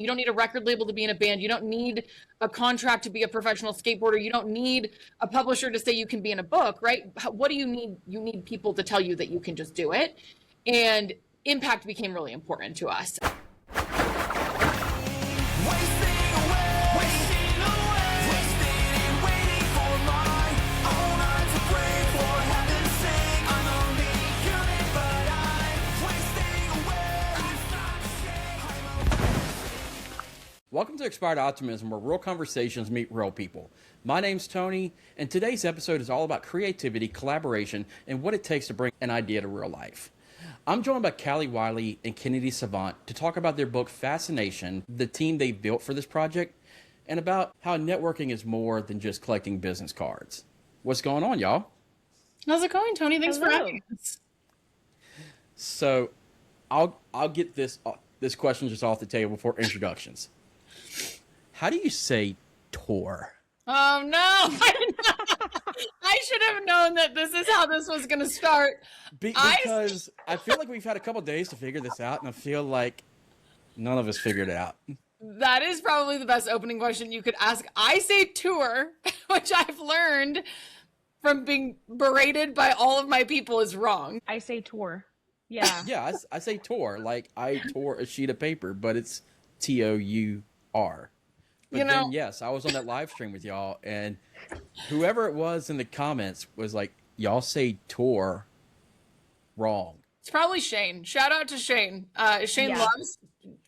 You don't need a record label to be in a band. You don't need a contract to be a professional skateboarder. You don't need a publisher to say you can be in a book, right? What do you need? You need people to tell you that you can just do it. And impact became really important to us. Welcome to Expired Optimism, where real conversations meet real people. My name's Tony, and today's episode is all about creativity, collaboration, and what it takes to bring an idea to real life. I'm joined by Callie Wylie and Kennedy Savant to talk about their book Fascination, the team they built for this project, and about how networking is more than just collecting business cards. What's going on, y'all? How's it going, Tony? Thanks for having us. So, I'll get this question just off the table for introductions. How do you say tour? Oh, no. I should have known that this is how this was going to start. Because I feel like we've had a couple days to figure this out, and I feel like none of us figured it out. That is probably the best opening question you could ask. I say tour, which I've learned from being berated by all of my people is wrong. I say tour. Yeah. Yeah, I say tour. Like I tore a sheet of paper, but it's T-O-U-R. But then, yes, I was on that live stream with y'all, and whoever it was in the comments was like, y'all say tour wrong. It's probably Shane. Shout out to Shane. Shane loves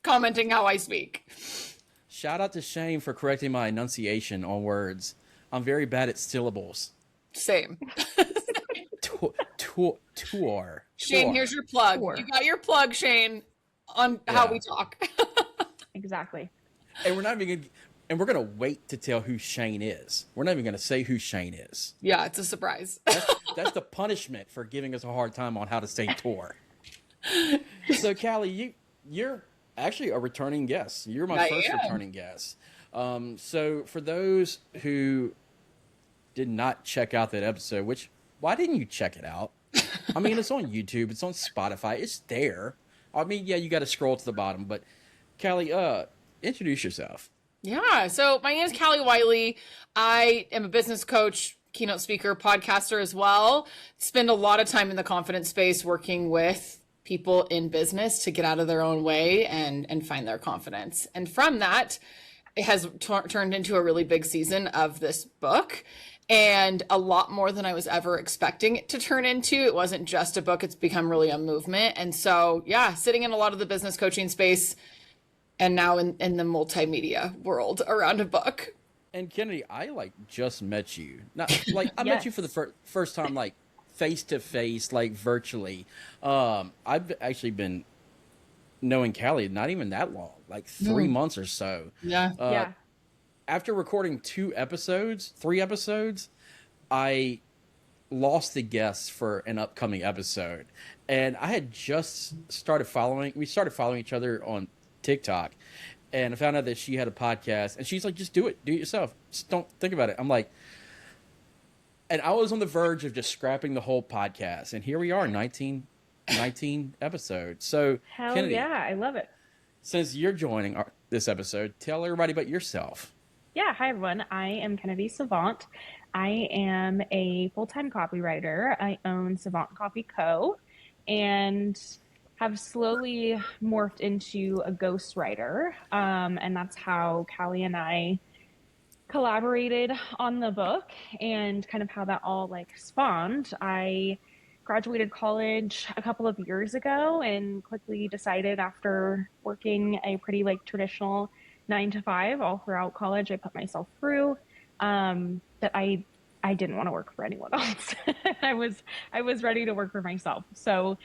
commenting how I speak. Shout out to Shane for correcting my enunciation on words. I'm very bad at syllables. Same. Tour. Shane, here's your plug. Tour. You got your plug, Shane, on how we talk. Exactly. And we're gonna wait to tell who Shane is. We're not even gonna say who Shane is. Yeah, it's a surprise. That's the punishment for giving us a hard time on how to say tour. So, Callie, you're actually a returning guest. You're my first returning guest. So, for those who did not check out that episode, why didn't you check it out? I mean, it's on YouTube, it's on Spotify, it's there. I mean, yeah, you got to scroll to the bottom, but Callie, introduce yourself. Yeah, so my name is Callie Wylie. I am a business coach, keynote speaker, podcaster as well. Spend a lot of time in the confidence space working with people in business to get out of their own way and find their confidence. And from that, it has turned into a really big season of this book, and a lot more than I was ever expecting it to turn into. It wasn't just a book, it's become really a movement. And so, yeah, sitting in a lot of the business coaching space and now in the multimedia world around a book. And Kennedy, I just met you. Not like I met you for the first time, like face to face, like virtually. I've actually been knowing Callie not even that long, like 3 months or so. Yeah. After recording 3 episodes, I lost the guests for an upcoming episode. And I had just started we started following each other on TikTok, and I found out that she had a podcast, and she's like, just do it yourself. Just don't think about it. I'm like, and I was on the verge of just scrapping the whole podcast, and here we are, 19 episodes. So, Hell Kennedy, yeah, I love it. Since you're joining this episode, tell everybody about yourself. Yeah, hi everyone. I am Kennedy Savant. I am a full-time copywriter. I own Savant Copy Co. and have slowly morphed into a ghostwriter. And that's how Callie and I collaborated on the book and kind of how that all spawned. I graduated college a couple of years ago and quickly decided, after working a pretty traditional 9-to-5 all throughout college, I put myself through, that I didn't want to work for anyone else. I was ready to work for myself. So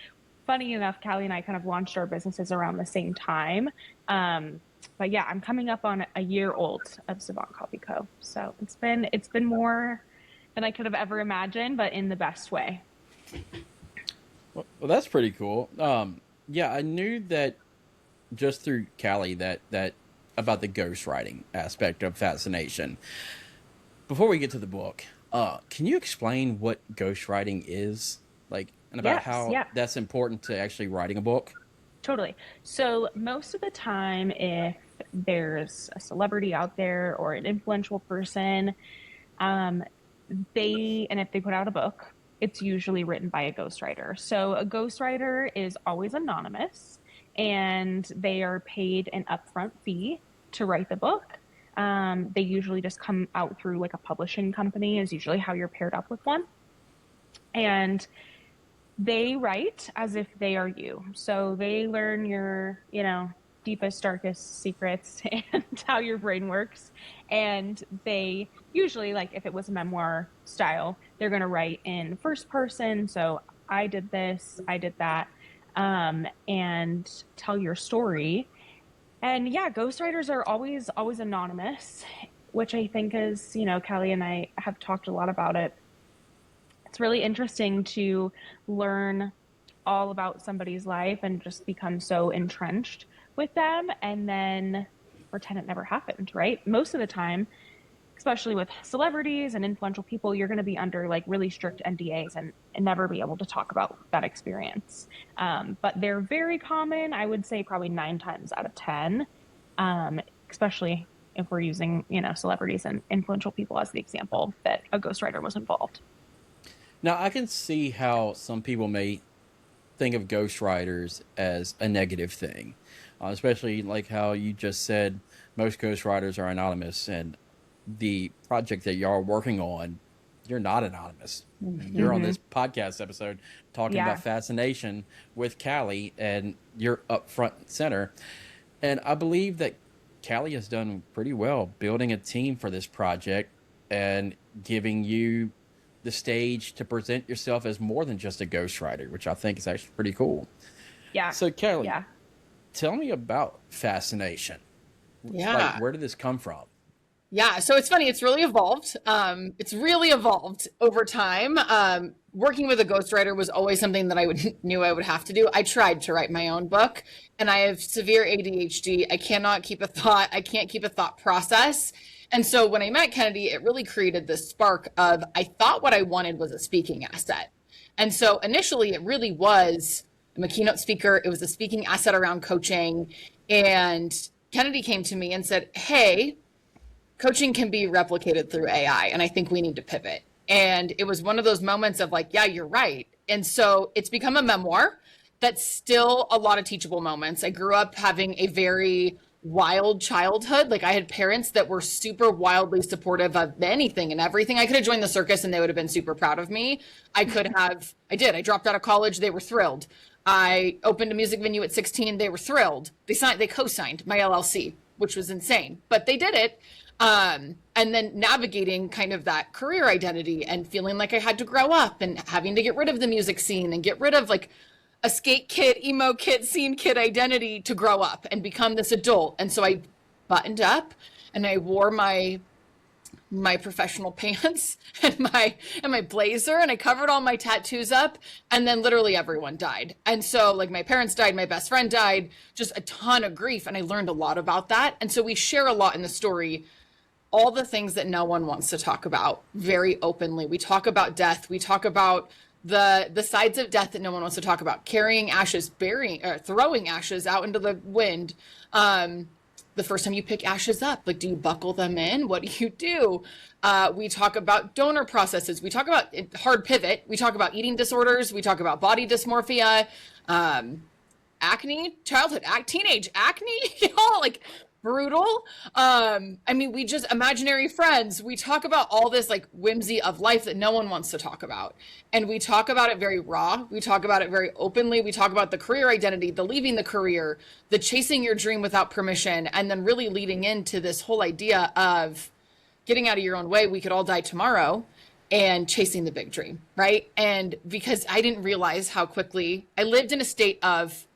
funny enough, Callie and I kind of launched our businesses around the same time. But yeah, I'm coming up on a year old of Savant Copy Co. So it's been more than I could have ever imagined, but in the best way. Well, that's pretty cool. Yeah, I knew that just through Callie that about the ghostwriting aspect of Fascination. Before we get to the book, can you explain what ghostwriting is? And about how that's important to actually writing a book? Totally. So most of the time, if there's a celebrity out there or an influential person, um, and if they put out a book, it's usually written by a ghostwriter. So a ghostwriter is always anonymous, and they are paid an upfront fee to write the book. They usually just come out through like a publishing company is usually how you're paired up with one. And they write as if they are you. So they learn your, deepest, darkest secrets and how your brain works. And they usually, like if it was a memoir style, they're going to write in first person. So I did this, I did that, and tell your story. And yeah, ghostwriters are always anonymous, which I think is, Callie and I have talked a lot about it. It's really interesting to learn all about somebody's life and just become so entrenched with them and then pretend it never happened, right? Most of the time, especially with celebrities and influential people, you're going to be under like really strict NDAs and never be able to talk about that experience. But they're very common. I would say probably 9 times out of 10, especially if we're using, celebrities and influential people as the example that a ghostwriter was involved. Now, I can see how some people may think of ghostwriters as a negative thing, especially like how you just said most ghostwriters are anonymous, and the project that y'all are working on, you're not anonymous. Mm-hmm. You're on this podcast episode talking about Fascination with Callie, and you're up front and center. And I believe that Callie has done pretty well building a team for this project and giving you the stage to present yourself as more than just a ghostwriter, which I think is actually pretty cool. Yeah. So Callie, tell me about Fascination. Yeah. Like, where did this come from? Yeah, so it's funny. It's really evolved. It's really evolved over time. Working with a ghostwriter was always something that knew I would have to do. I tried to write my own book, and I have severe ADHD. I cannot keep a thought. I can't keep a thought process. And so when I met Kennedy, it really created this spark of, I thought what I wanted was a speaking asset. And so initially it really was, I'm a keynote speaker. It was a speaking asset around coaching. And Kennedy came to me and said, hey, coaching can be replicated through AI, and I think we need to pivot. And it was one of those moments of like, yeah, you're right. And so it's become a memoir that's still a lot of teachable moments. I grew up having a very wild childhood. Like I had parents that were super wildly supportive of anything and everything. I could have joined the circus and they would have been super proud of me. I dropped out of college. They were thrilled. I opened a music venue at 16. They were thrilled. They co-signed my LLC, which was insane, but they did it. And then navigating kind of that career identity and feeling like I had to grow up and having to get rid of the music scene and get rid of like a skate kid, emo kid, scene kid identity to grow up and become this adult. And so I buttoned up and I wore my professional pants and my blazer, and I covered all my tattoos up, and then literally everyone died. And so like my parents died, my best friend died, just a ton of grief. And I learned a lot about that. And so we share a lot in the story, all the things that no one wants to talk about very openly. We talk about death. We talk about the sides of death that no one wants to talk about, carrying ashes, throwing ashes out into the wind. The first time you pick ashes up, like, do you buckle them in? What do you do? We talk about donor processes. We talk about hard pivot. We talk about eating disorders. We talk about body dysmorphia, acne, childhood, teenage acne, like brutal. We just imaginary friends. We talk about all this like whimsy of life that no one wants to talk about. And we talk about it very raw. We talk about it very openly. We talk about the career identity, the leaving the career, the chasing your dream without permission, and then really leading into this whole idea of getting out of your own way. We could all die tomorrow, and chasing the big dream, right? And because I didn't realize how quickly I lived in a state of,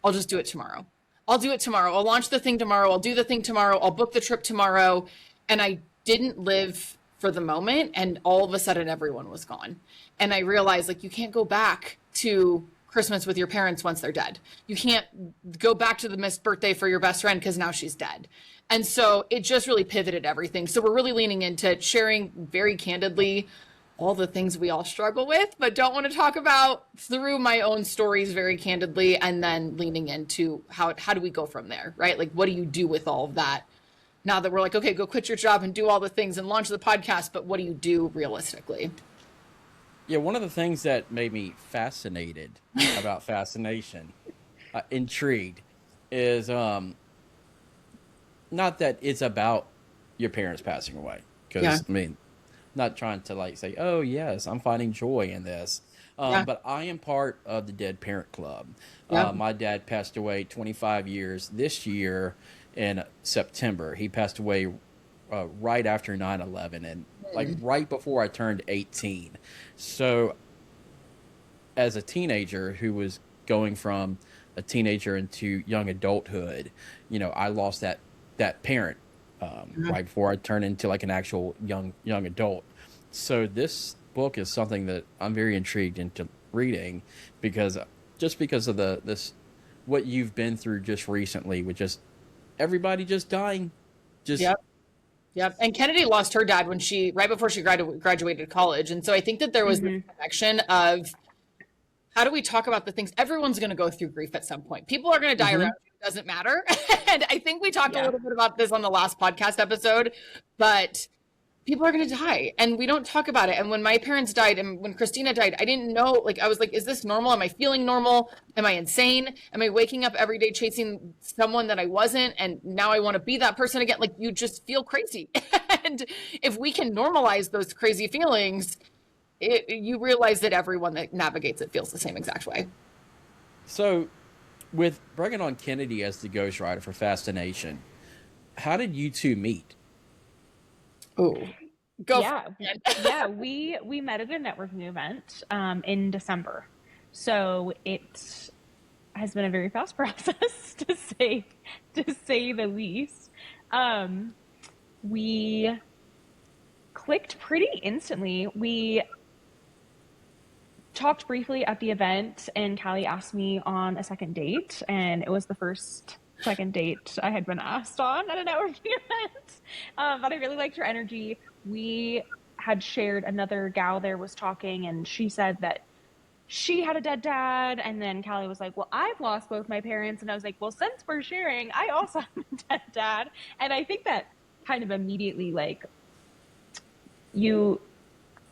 I'll just do it tomorrow. I'll do it tomorrow. I'll launch the thing tomorrow. I'll do the thing tomorrow. I'll book the trip tomorrow. And I didn't live for the moment. And all of a sudden, everyone was gone. And I realized, like, you can't go back to Christmas with your parents once they're dead. You can't go back to the missed birthday for your best friend because now she's dead. And so it just really pivoted everything. So we're really leaning into sharing very candidly all the things we all struggle with, but don't want to talk about through my own stories very candidly, and then leaning into how do we go from there, right? Like, what do you do with all of that now that we're like, okay, go quit your job and do all the things and launch the podcast, but what do you do realistically? Yeah, one of the things that made me fascinated about Fascination, intrigued, is not that it's about your parents passing away. Because, Yeah. I mean, not trying to like say, oh, yes, I'm finding joy in this. Yeah. But I am part of the Dead Parent Club. Yeah. My dad passed away 25 years this year in September. He passed away right after 9/11 and like right before I turned 18. So as a teenager who was going from a teenager into young adulthood, you know, I lost that parent right before I turned into like an actual young adult. So this book is something that I'm very intrigued into reading because because of this what you've been through just recently with just everybody just dying. Just Yep. Yep. And Kennedy lost her dad when right before she graduated college. And so I think that there was this connection of how do we talk about the things everyone's going to go through grief at some point. People are going to die around you. It doesn't matter. And I think we talked a little bit about this on the last podcast episode, but people are going to die and we don't talk about it. And when my parents died and when Christina died, I didn't know, like, I was like, is this normal? Am I feeling normal? Am I insane? Am I waking up every day chasing someone that I wasn't? And now I want to be that person again. Like, you just feel crazy. And if we can normalize those crazy feelings, you realize that everyone that navigates it feels the same exact way. So, with bringing on Kennedy as the ghostwriter for Fascination, how did you two meet? Oh, go. Yeah, yeah. We met at a networking event in December, so it has been a very fast process to say the least. We clicked pretty instantly. We talked briefly at the event, and Callie asked me on a second date, and it was the first second date I had been asked on at a networking event. But I really liked her energy. We had shared, another gal there was talking, and she said that she had a dead dad, and then Callie was like, well, I've lost both my parents, and I was like, well, since we're sharing, I also have a dead dad. And I think that kind of immediately, like,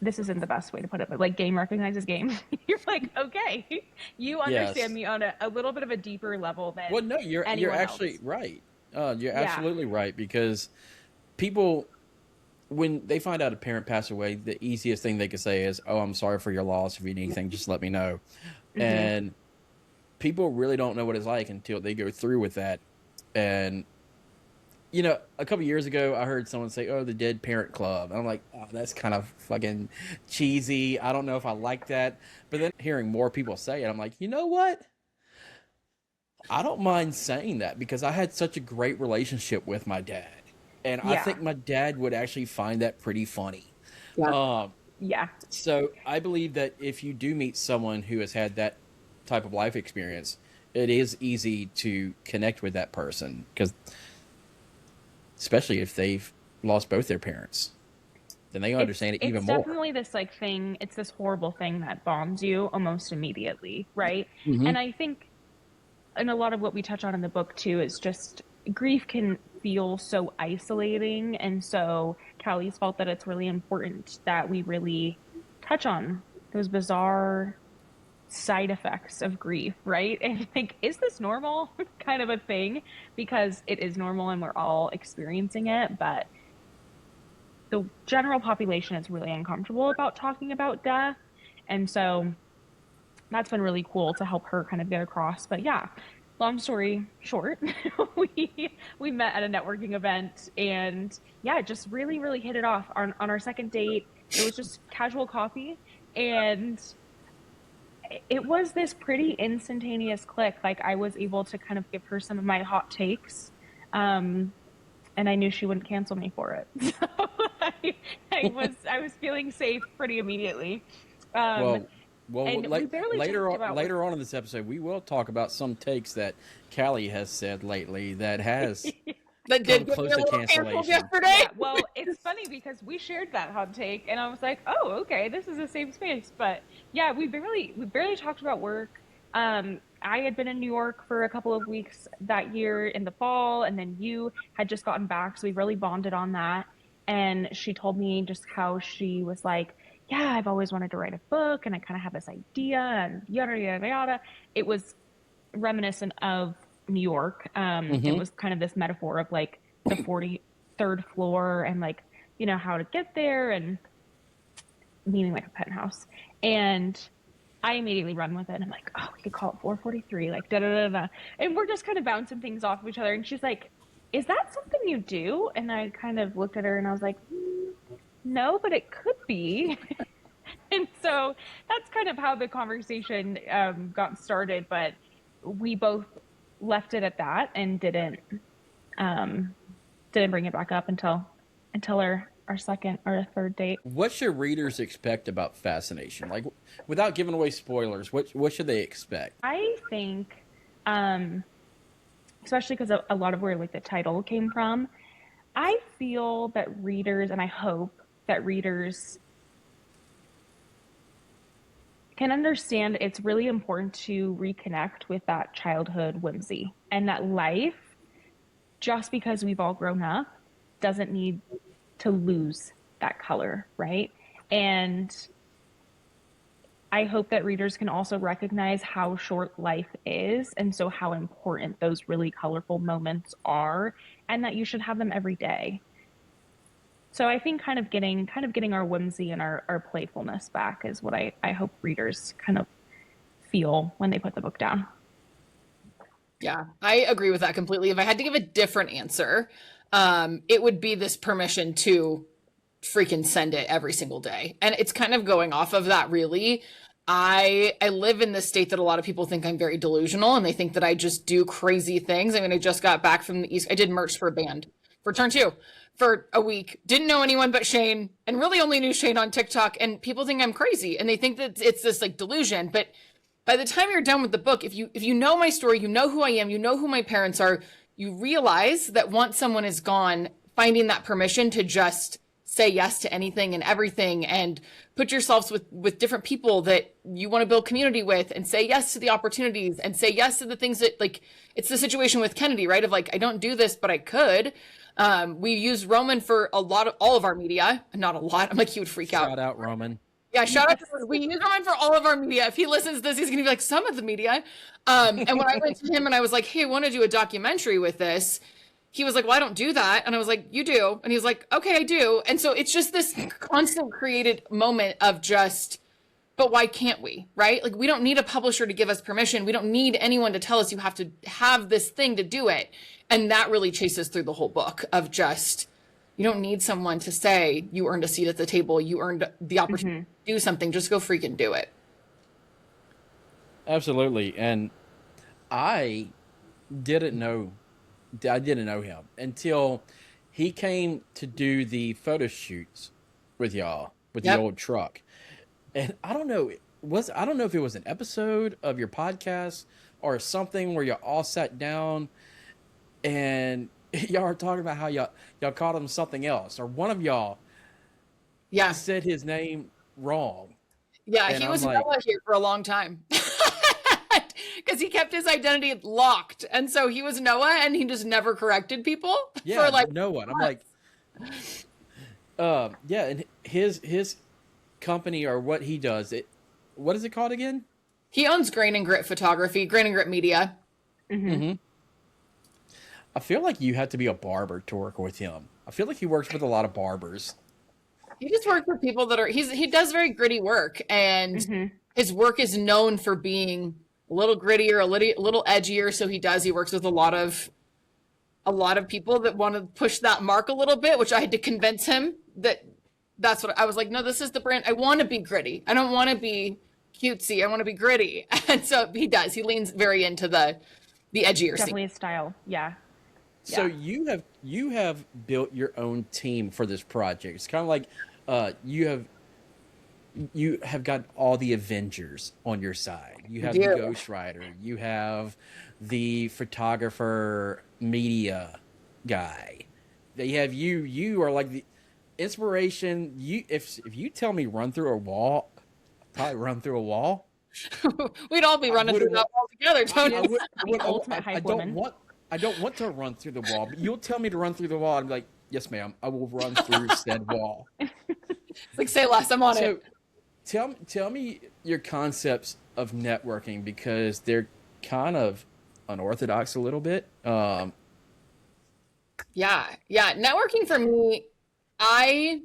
this isn't the best way to put it, but like game recognizes game. You're like, okay, you understand Yes. me on a little bit of a deeper level than Well, no, you're anyone actually else. right. You're absolutely right because people, when they find out a parent passed away, the easiest thing they could say is, "Oh, I'm sorry for your loss. If you need anything, just let me know." And people really don't know what it's like until they go through with that. And you know, a couple years ago, I heard someone say, "Oh, the Dead Parent Club," and I'm like, "Oh, that's kind of fucking cheesy. I don't know if I like that." But then hearing more people say it, I'm like, you know what? I don't mind saying that because I had such a great relationship with my dad, and I Yeah, think my dad would actually find that pretty funny. Yeah. Um, yeah. so I believe that if you do meet someone who has had that type of life experience, it is easy to connect with that person because especially if they've lost both their parents, then they understand it even It's more. definitely this like thing. It's this horrible thing that bonds you almost immediately, right? Hmm. And I think, and a lot of what we touch on in the book too is just grief can feel so isolating, and so Callie's felt that it's really important that we really touch on those bizarre side effects of grief, right? And think, is this normal kind of a thing? Because it is normal and we're all experiencing it, but the general population is really uncomfortable about talking about death. And so that's been really cool to help her kind of get across. But yeah, long story short, we met at a networking event, and yeah, just really hit it off on our second date. It was just casual coffee, and it was this pretty instantaneous click. Like, I was able to kind of give her some of my hot takes, and I knew she wouldn't cancel me for it. So I was feeling safe pretty immediately. Um, Well, well, and we barely talked about what. later on in this episode, we will talk about some takes that Callie has said lately that has that come did get me close a to little canceled cancellation. yesterday. Yeah, well, it's funny because we shared that hot take, and I was like, "Oh, okay, this is the same space." But yeah, we barely talked about work. I had been in New York for a couple of weeks that year in the fall, and then you had just gotten back, so we really bonded on that. And she told me just how she was like, "Yeah, I've always wanted to write a book, and I kind of have this idea, and yada yada yada." It was reminiscent of New York. It Hmm. was kind of this metaphor of like the 43rd floor and like, how to get there and meaning like a penthouse. And I immediately run with it. And I'm like, oh, we could call it 443, like da da da da. And we're just kind of bouncing things off of each other. And she's like, is that something you do? And I kind of looked at her and I was like, no, but it could be. And so that's kind of how the conversation got started. But we both left it at that and um, didn't bring it back up until our second or third date. What should readers expect about Fascination? Like, without giving away spoilers, what should they expect? I think, especially because a lot of where like the title came from, I feel that readers, and I hope that readers can understand it's really important to reconnect with that childhood whimsy and that life, just because we've all grown up, doesn't need to lose that color, right? And I hope that readers can also recognize how short life is and so how important those really colorful moments are and that you should have them every day. So I think kind of getting our whimsy and our playfulness back is what I hope readers kind of feel when they put the book down. Yeah, I agree with that completely. If I had to give a different answer, it would be this permission to freaking send it every single day. And it's kind of going off of that, really. I live in this state that a lot of people think I'm very delusional and they think that I just do crazy things. I mean, I just got back from the East. I did merch for a band for turn two for a week. Didn't know anyone but Shane and really only knew Shane on TikTok. And people think I'm crazy and they think that it's this like delusion. But by the time you're done with the book, if you know my story, you know who I am, you know who my parents are, you realize that once someone is gone, finding that permission to just say yes to anything and everything and put yourselves with different people that you want to build community with and say yes to the opportunities and say yes to the things that like it's the situation with Kennedy, right? Of like, I don't do this, but I could. We use Roman for all of our media, not a lot. I'm like, he would freak out. Shout out, Roman. Yeah, shout out to we use Roman for all of our media. If he listens to this, he's gonna be like, some of the media. And when I went to him and I was like, hey, I want to do a documentary with this, he was like, well, I don't do that. And I was like, you do. And he was like, okay, I do. And so it's just this constant created moment of just, but why can't we? Right? Like, we don't need a publisher to give us permission. We don't need anyone to tell us you have to have this thing to do it. And that really chases through the whole book of just, you don't need someone to say you earned a seat at the table. You earned the opportunity to do something. Just go freaking do it. Absolutely. And I didn't know I didn't know him until he came to do the photo shoots with y'all with the Yep. old truck. And I don't know if it was an episode of your podcast or something where y'all all sat down and y'all were talking about how y'all called him something else, or one of y'all Yeah. said his name wrong. Yeah. And He I'm was like, Noah here for a long time. Because he kept his identity locked. And so he was Noah and he just never corrected people yeah, for like no one. I'm like, yeah, and his company or what he does, what is it called again? he owns Grain and Grit Photography, Grain and Grit Media. Mm-hmm. I feel like you have to be a barber to work with him. I feel like he works with a lot of barbers. He just works with people that are he does very gritty work and his work is known for being a little grittier, a little edgier. So he works with a lot of people that want to push that mark a little bit, which I had to convince him that's what I was like, no, this is the brand. I want to be gritty. I don't want to be cutesy. I want to be gritty. And so he does. He leans very into the edgier Definitely scene. a style. Yeah. So Yeah. you have built your own team for this project. It's kind of like you have got all the Avengers on your side. You have the do. Ghost Rider. You have the photographer, media. guy. They have you. You are like the inspiration. If you tell me run through a wall, I'll probably run through a wall. We'd all be running through that wall together, Tony. Ultimate hype woman. I don't want to run through the wall, but you'll tell me to run through the wall. I'm like, yes, ma'am. I will run through said wall. It's like, say less, I'm on it. Tell me your concepts of networking, because they're kind of unorthodox a little bit. Yeah. Networking for me, I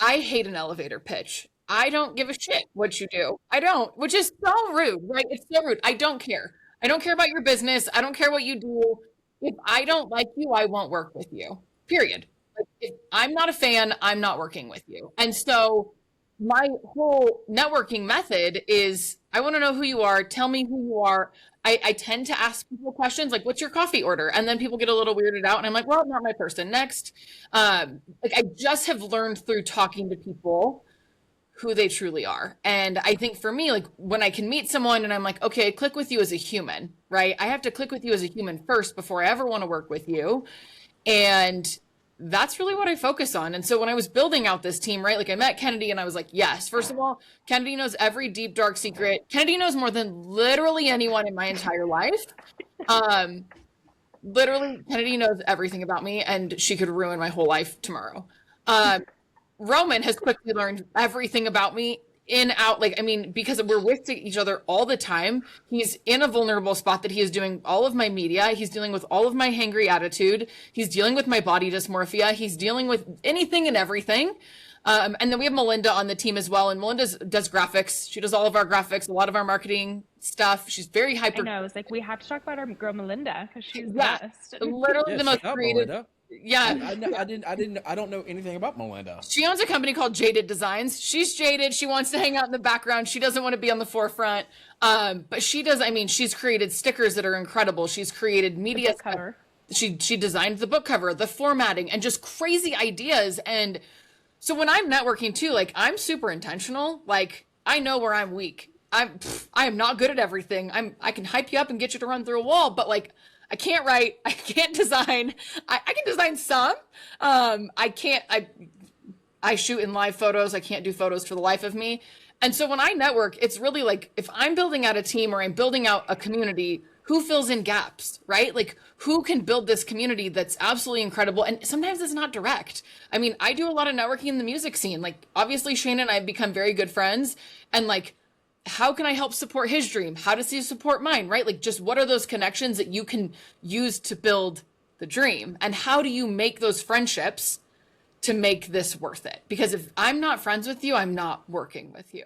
hate an elevator pitch. I don't give a shit what you do. I don't, which is so rude, right? It's so rude. I don't care. I don't care about your business. I don't care what you do. If I don't like you, I won't work with you. Period. Like, if I'm not a fan, I'm not working with you. And so my whole networking method is I want to know who you are. Tell me who you are. I tend to ask people questions like, what's your coffee order? And then people get a little weirded out. And I'm like, well, not my person. Next. Like, I just have learned through talking to people who they truly are. And I think for me, like, when I can meet someone and I'm like, okay, I click with you as a human, right? I have to click with you as a human first before I ever want to work with you. And that's really what I focus on. And so when I was building out this team, right, like, I met Kennedy and I was like, yes, first of all, Kennedy knows every deep, dark secret. Kennedy knows more than literally anyone in my entire life. Literally, Kennedy knows everything about me, and she could ruin my whole life tomorrow. Roman has quickly learned everything about me in, out, like, I mean, because we're with each other all the time. He's in a vulnerable spot that he is doing all of my media. He's dealing with all of my hangry attitude. He's dealing with my body dysmorphia. He's dealing with anything and everything. And then we have Melinda on the team as well. And Melinda does graphics. She does all of our graphics, a lot of our marketing stuff. She's very hyper. I know. It's like, we have to talk about our girl Melinda, because she's the best. Literally the most creative. Melinda. Yeah. I don't know anything about Melinda. She owns a company called Jaded Designs. She's jaded. She wants to hang out in the background. She doesn't want to be on the forefront. But she does. I mean, she's created stickers that are incredible. She's created media cover. She designed the book cover, the formatting, and just crazy ideas. And so when I'm networking too, like, I'm super intentional. Like, I know where I'm weak. I am not good at everything. I can hype you up and get you to run through a wall, but like, I can't write. I can't design. I can design some. I shoot in live photos. I can't do photos for the life of me. And so when I network, it's really like, if I'm building out a team or I'm building out a community, who fills in gaps, right? Like, who can build this community that's absolutely incredible? And sometimes it's not direct. I mean, I do a lot of networking in the music scene. Like, obviously Shane and I have become very good friends, and like, how can I help support his dream? How does he support mine, right? Like, just what are those connections that you can use to build the dream? And how do you make those friendships to make this worth it? Because if I'm not friends with you, I'm not working with you.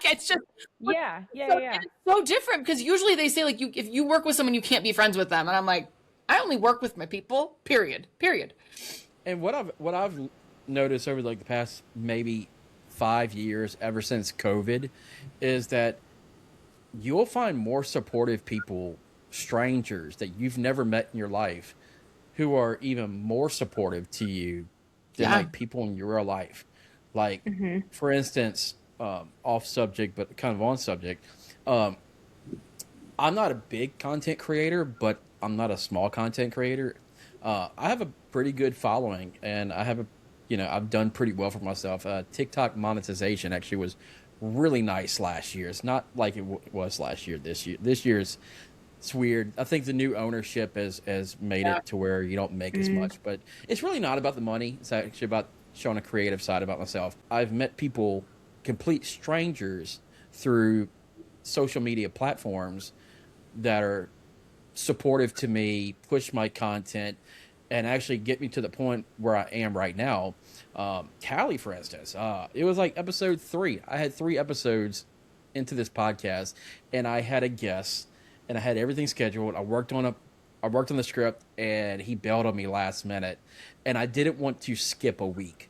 It's just, yeah. It's so different, because usually they say, like, if you work with someone, you can't be friends with them. And I'm like, I only work with my people, period. And what I've noticed over like the past maybe 5 years, ever since COVID, is that you'll find more supportive people, strangers that you've never met in your life, who are even more supportive to you than like people in your real life. Like, for instance, off subject, but kind of on subject. I'm not a big content creator, but I'm not a small content creator. I have a pretty good following, and I have I've done pretty well for myself. TikTok monetization actually was really nice last year. It's not like it was last year. This year's, it's weird. I think the new ownership has made it to where you don't make as much, but it's really not about the money. It's actually about showing a creative side about myself. I've met people, complete strangers, through social media platforms that are supportive to me, push my content, and actually get me to the point where I am right now. Callie, for instance, it was like episode 3. I had 3 episodes into this podcast, and I had a guest, and I had everything scheduled. I worked on the script, and he bailed on me last minute, and I didn't want to skip a week.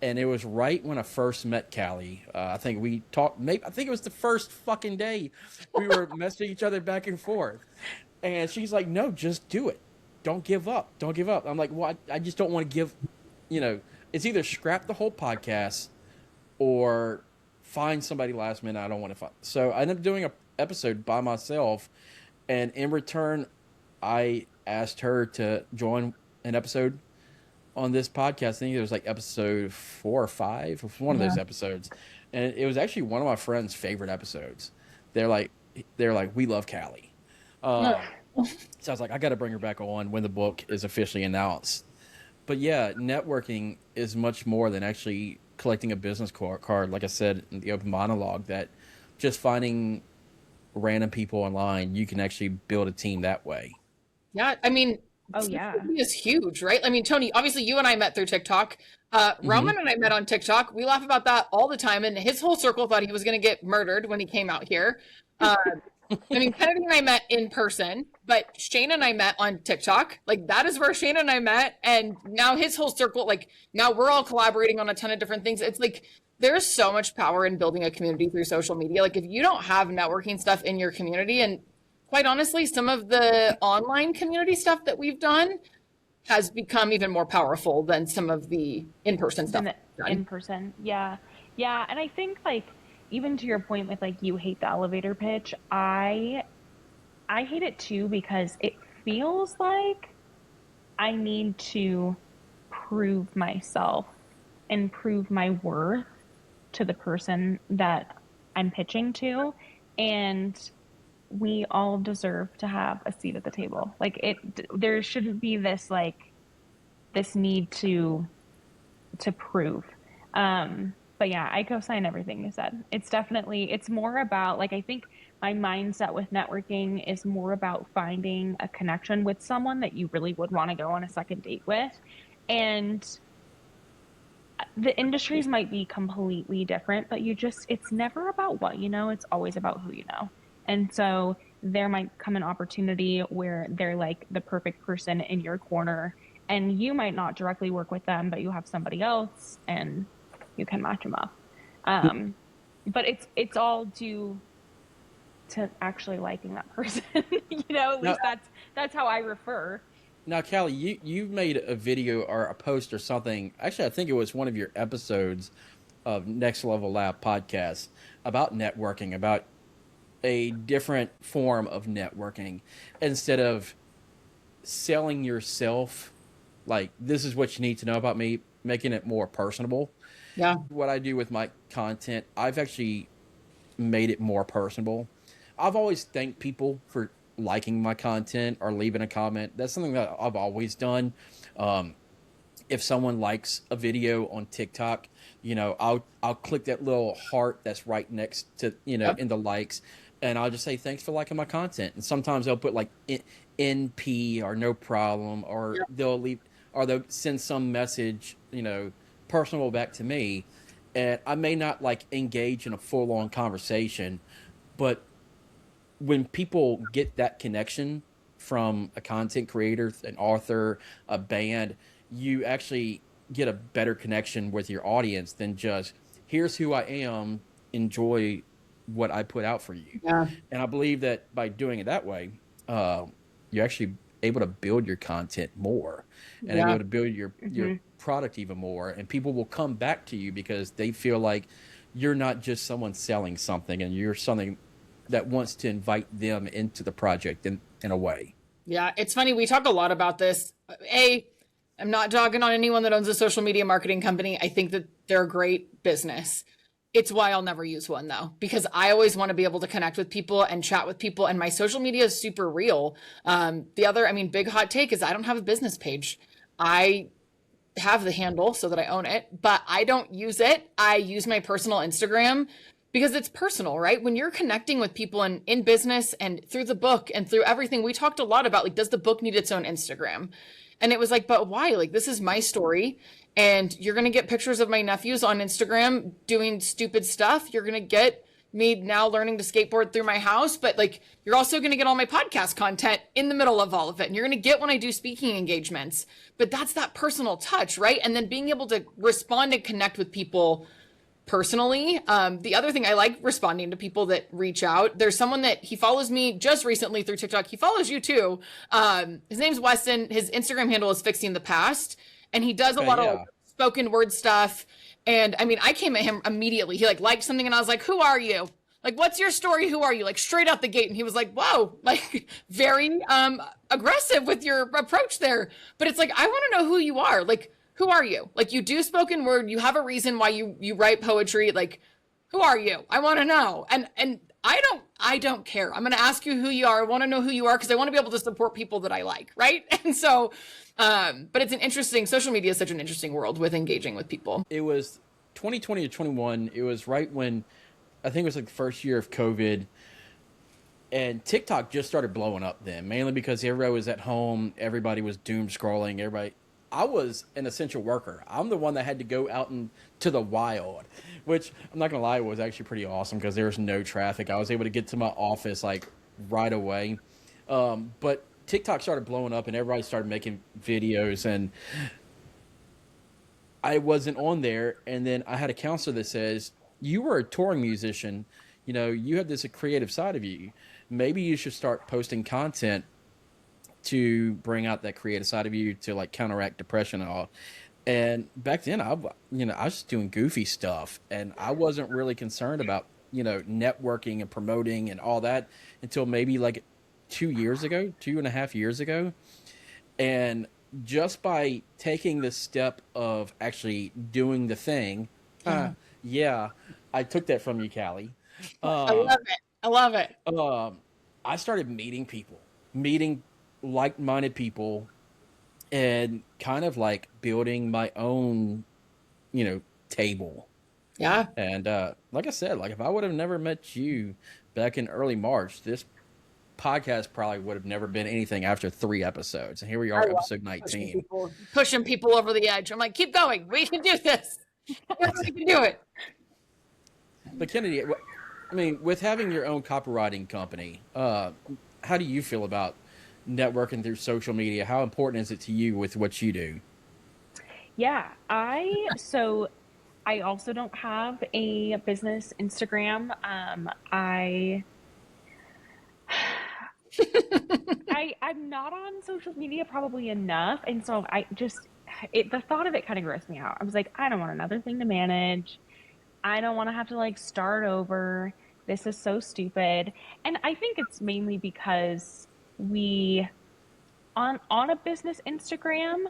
And it was right when I first met Callie. I think we talked. I think it was the first fucking day we were messaging each other back and forth. And she's like, "No, just do it. Don't give up. Don't give up." I'm like, "Well, I just don't want to give. It's either scrap the whole podcast or find somebody last minute. I don't want to find." So I ended up doing an episode by myself, and in return, I asked her to join an episode on this podcast. I think it was like episode 4 or 5 of one of those episodes, and it was actually one of my friends' favorite episodes. They're like, we love Callie. So I was like, I got to bring her back on when the book is officially announced. But yeah, networking is much more than actually collecting a business card. Like I said in the open monologue, that just finding random people online, you can actually build a team that way. Yeah, I mean, Oh yeah. social media is huge, right? I mean, Tony, obviously you and I met through TikTok. Roman and I met on TikTok. We laugh about that all the time, and his whole circle thought he was going to get murdered when he came out here. I mean, Kennedy and I met in person, but Shane and I met on TikTok. Like, that is where Shane and I met. And now his whole circle, like, now we're all collaborating on a ton of different things. It's like, there's so much power in building a community through social media. Like, if you don't have networking stuff in your community, and quite honestly, some of the online community stuff that we've done has become even more powerful than some of the in-person stuff. In person, yeah, yeah. And I think, like, even to your point with, like, you hate the elevator pitch, I hate it too, because it feels like I need to prove myself and prove my worth to the person that I'm pitching to, and we all deserve to have a seat at the table. Like, there shouldn't be this, like, this need to prove. But yeah, I co-sign everything you said. It's more about, like, I think my mindset with networking is more about finding a connection with someone that you really would want to go on a second date with. And the industries might be completely different, but it's never about what you know, it's always about who you know. And so there might come an opportunity where they're like the perfect person in your corner, and you might not directly work with them, but you have somebody else and you can match them up. But it's all due to actually liking that person. At least that's how I refer. Now, Callie, you made a video or a post or something. Actually, I think it was one of your episodes of Next Level Lab podcast about networking, about a different form of networking. Instead of selling yourself, like, this is what you need to know about me, making it more personable. Yeah. What I do with my content, I've actually made it more personable. I've always thanked people for liking my content or leaving a comment. That's something that I've always done. If someone likes a video on TikTok, I'll click that little heart that's right next to, in the likes, and I'll just say, thanks for liking my content. And sometimes they'll put like NP or no problem, or they'll send some message, personal back to me. And I may not like engage in a full on conversation, but when people get that connection from a content creator, an author, a band, you actually get a better connection with your audience than just, here's who I am, enjoy what I put out for you. Yeah. And I believe that by doing it that way, you're actually able to build your content more and able to build your product even more. And people will come back to you because they feel like you're not just someone selling something, and you're something that wants to invite them into the project in a way. Yeah, it's funny. We talk a lot about this. I'm not dogging on anyone that owns a social media marketing company. I think that they're a great business. It's why I'll never use one, though, because I always want to be able to connect with people and chat with people. And my social media is super real. Big hot take is I don't have a business page. I have the handle so that I own it, but I don't use it. I use my personal Instagram because it's personal, right? When you're connecting with people in business and through the book and through everything, we talked a lot about, like, does the book need its own Instagram? And it was like, but why? Like, this is my story, and you're going to get pictures of my nephews on Instagram doing stupid stuff. You're going to get me now learning to skateboard through my house, but like, you're also going to get all my podcast content in the middle of all of it. And you're going to get when I do speaking engagements, but that's that personal touch, right? And then being able to respond and connect with people personally. The other thing, I like responding to people that reach out. There's someone that he follows me just recently through TikTok. He follows you too. His name's Weston. His Instagram handle is Fixing the Past, and he does a lot of spoken word stuff. And I mean, I came at him immediately. He liked something, and I was like, who are you? Like, what's your story? Who are you? Like, straight out the gate. And he was like, whoa, like, very aggressive with your approach there. But it's like, I want to know who you are. Like, who are you? Like, you do spoken word. You have a reason why you write poetry. Like, who are you? I want to know. And I don't care. I'm going to ask you who you are. I want to know who you are because I want to be able to support people that I like, right? And so, but it's an interesting, social media is such an interesting world with engaging with people. It was 2020 to 21. It was right when, I think it was like the first year of COVID, and TikTok just started blowing up then, mainly because everybody was at home, everybody was doom scrolling, I was an essential worker. I'm the one that had to go out into the wild, which I'm not gonna lie, was actually pretty awesome because there was no traffic. I was able to get to my office like right away. But TikTok started blowing up and everybody started making videos, and I wasn't on there. And then I had a counselor that says, you were a touring musician, you have this creative side of you. Maybe you should start posting content to bring out that creative side of you to like counteract depression and all. And back then I was just doing goofy stuff and I wasn't really concerned about, networking and promoting and all that until maybe like 2.5 years ago. And just by taking the step of actually doing the thing, yeah, I took that from you, Callie. I love it. I love it. I started meeting like-minded people and kind of like building my own, table. Yeah. And like I said, like if I would have never met you back in early March, this podcast probably would have never been anything after 3 episodes. And here we are, episode 19. Pushing people over the edge. I'm like, keep going. We can do this. We can do it. But Kennedy, I mean, with having your own copywriting company, how do you feel about networking through social media? How important is it to you with what you do? Yeah, I also don't have a business Instagram. I'm not on social media probably enough, and so the thought of it kind of grossed me out. I was like, I don't want another thing to manage. I don't want to have to like start over. This is so stupid. And I think it's mainly because on a business Instagram,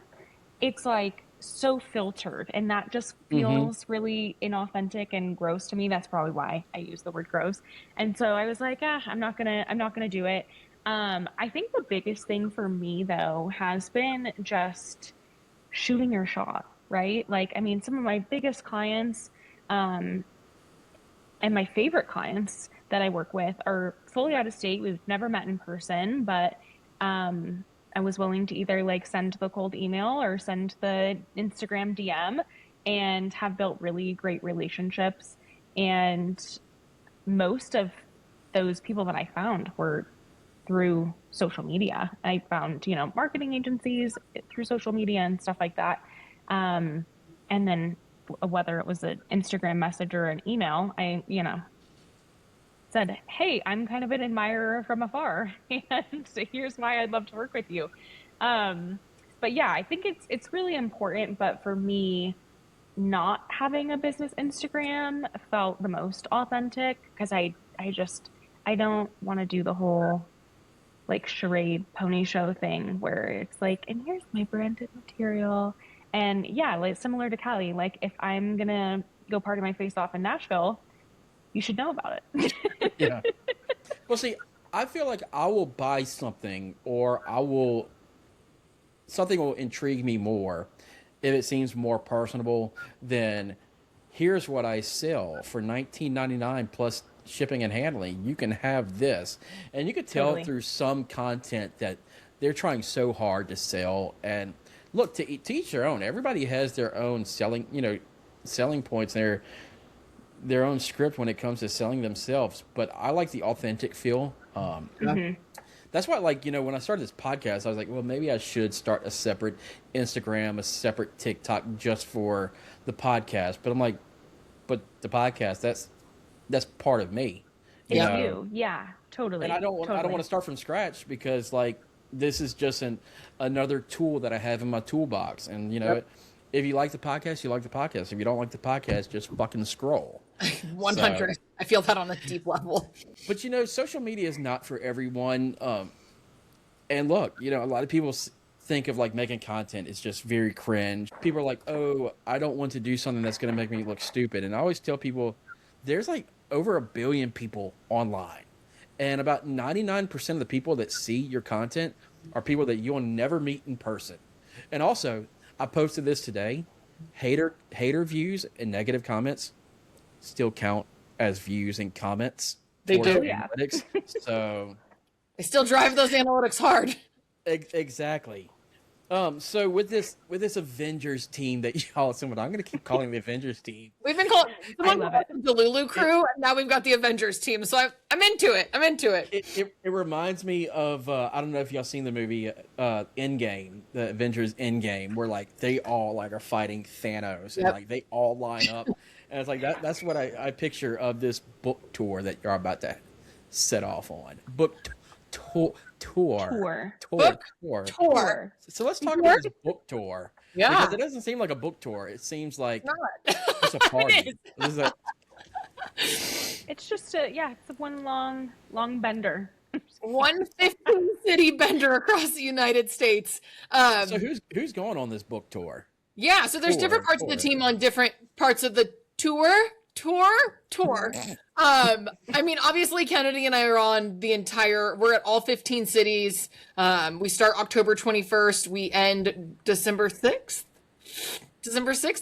it's like so filtered and that just feels really inauthentic and gross to me. That's probably why I use the word gross. And so I was like, I'm not gonna do it. I think the biggest thing for me though has been just shooting your shot, right? Like, I mean, some of my biggest clients, and my favorite clients that I work with are fully out of state. We've never met in person, but I was willing to either like send the cold email or send the Instagram DM and have built really great relationships. And most of those people that I found were through social media. I found, marketing agencies through social media and stuff like that. And then whether it was an Instagram message or an email, I, said, hey, I'm kind of an admirer from afar, and here's why I'd love to work with you. But yeah, I think it's really important. But for me, not having a business Instagram felt the most authentic because I don't want to do the whole like charade pony show thing where it's like, and here's my branded material. And yeah, like similar to Callie, like if I'm gonna go party my face off in Nashville, you should know about it. Yeah. Well, see, I feel like I will buy something or something will intrigue me more if it seems more personable than here's what I sell for $19.99 plus shipping and handling. You can have this. And you could tell through some content that they're trying so hard to sell. And look, to each their own. Everybody has their own selling points, their own script when it comes to selling themselves. But I like the authentic feel. That's why, like, when I started this podcast, I was like, well, maybe I should start a separate Instagram, a separate TikTok just for the podcast. But I'm like, but the podcast, that's part of me. Yeah, totally. And I don't want to start from scratch because like this is just another tool that I have in my toolbox. And if you like the podcast, you like the podcast. If you don't like the podcast, just fucking scroll. 100. I feel that on a deep level. But social media is not for everyone. And look, a lot of people think of like making content is just very cringe. People are like, oh, I don't want to do something that's going to make me look stupid. And I always tell people there's like over 1 billion people online. And about 99% of the people that see your content are people that you'll never meet in person. And also, I posted this today. Hater views and negative comments still count as views and comments. They do. Analytics. So they still drive those analytics hard. Exactly. So with this Avengers team that y'all assembled, I'm going to keep calling the Avengers team. We've been calling the Lulu crew, and now we've got the Avengers team. So I'm into it. It reminds me of I don't know if y'all seen the movie Endgame, the Avengers Endgame, where like they all like are fighting Thanos, and like they all line up, and it's like that's what I picture of this book tour that you're about to set off on. Tour. So let's talk about this book tour. Yeah. Because it doesn't seem like a book tour. It seems like it's a party. It's just it's one long bender. One 15-city bender across the United States. So who's going on this book tour? Yeah, so there's different parts of the team on different parts of the tour. I mean, obviously Kennedy and I are on we're at all 15 cities. We start October 21st. We end December 6th,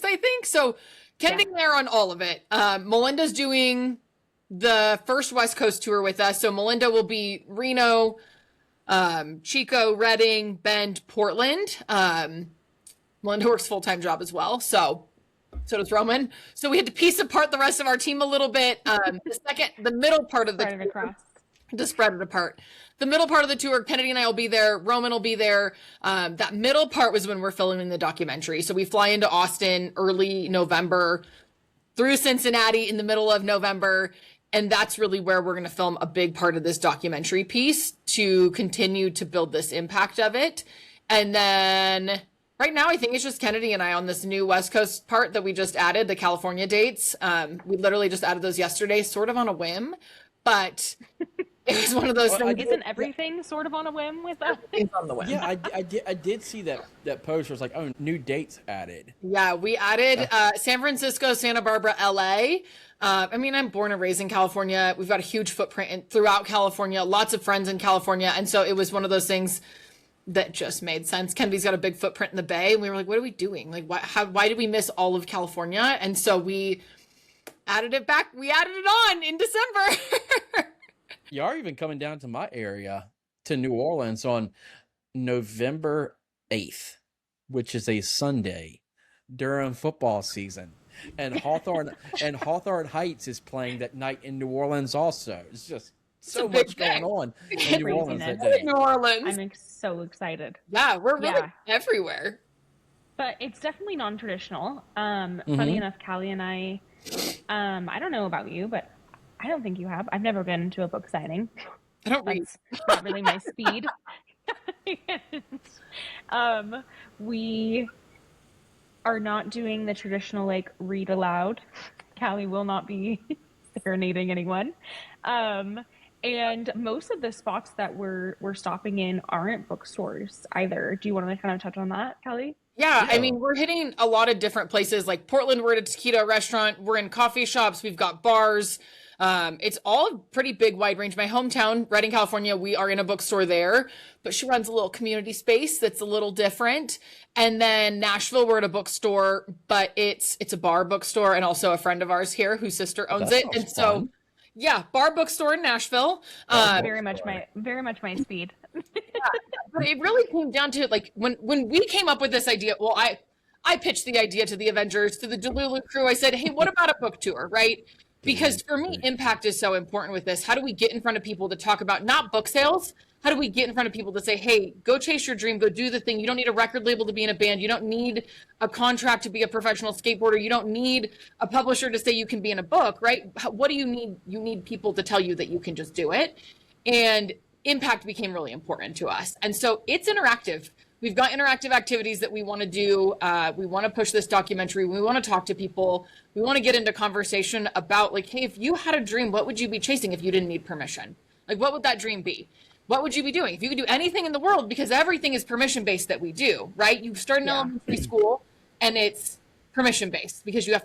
I think. So Kennedy and I are on all of it. Melinda's doing the first West Coast tour with us. So Melinda will be Reno, Chico, Redding, Bend, Portland. Melinda works full-time job as well. So does Roman. So we had to piece apart the rest of our team a little bit. The middle part of the tour, to spread it apart. The middle part of the tour, Kennedy and I will be there. Roman will be there. That middle part was when we're filming the documentary. So we fly into Austin early November, through Cincinnati in the middle of November. And that's really where we're going to film a big part of this documentary piece to continue to build this impact of it. And then right now, I think it's just Kennedy and I on this new West Coast part that we just added, the California dates. We literally just added those yesterday, sort of on a whim, but it was one of those things. Isn't everything sort of on a whim with that? It's on the whim. Yeah, I did see that post where it's like, oh, new dates added. Yeah, we added San Francisco, Santa Barbara, LA. I mean, I'm born and raised in California. We've got a huge footprint throughout California, lots of friends in California. And so it was one of those things that just made sense. Kennedy's got a big footprint in the Bay, and we were like, what are we doing? Like, why did we miss all of California? And so we added it back. We added it on in December. You are even coming down to my area, to New Orleans, on November 8th, which is a Sunday during football season. And Hawthorne Heights is playing that night in New Orleans also. It's just so much going on in New Orleans that day. New Orleans. I'm so excited. Yeah, we're really everywhere. But it's definitely non-traditional. Funny enough, Callie and I don't know about you, but I don't think you have. I've never been to a book signing. I don't read. That's not really my speed. We are not doing the traditional like read aloud. Callie will not be serenading anyone. And most of the spots that we're stopping in aren't bookstores either. Do you want to kind of touch on that, Callie? Yeah, I mean, we're hitting a lot of different places. Like Portland, we're at a taquito restaurant. We're in coffee shops. We've got bars. It's all a pretty big, wide range. My hometown, Redding, California, we are in a bookstore there, but she runs a little community space that's a little different. And then Nashville, we're at a bookstore, but it's a bar bookstore, and also a friend of ours here whose sister owns it. And so, yeah, bar bookstore in Nashville. Very much my speed. But it really came down to like when we came up with this idea. Well, I pitched the idea to the Avengers, to the Delulu crew. I said, hey, what about a book tour, right? Because for me, impact is so important with this. How do we get in front of people to talk about not book sales? How do we get in front of people to say, hey, go chase your dream, go do the thing. You don't need a record label to be in a band. You don't need a contract to be a professional skateboarder. You don't need a publisher to say you can be in a book, right? What do you need? You need people to tell you that you can just do it. And impact became really important to us. And so it's interactive. we've got interactive activities that we want to do. We want to push this documentary. We want to talk to people. We want to get into conversation about like, hey, if you had a dream, what would you be chasing if you didn't need permission? Like, what would that dream be? What would you be doing if you could do anything in the world? Because everything is permission based that we do, right? You start in elementary school and it's permission based because you have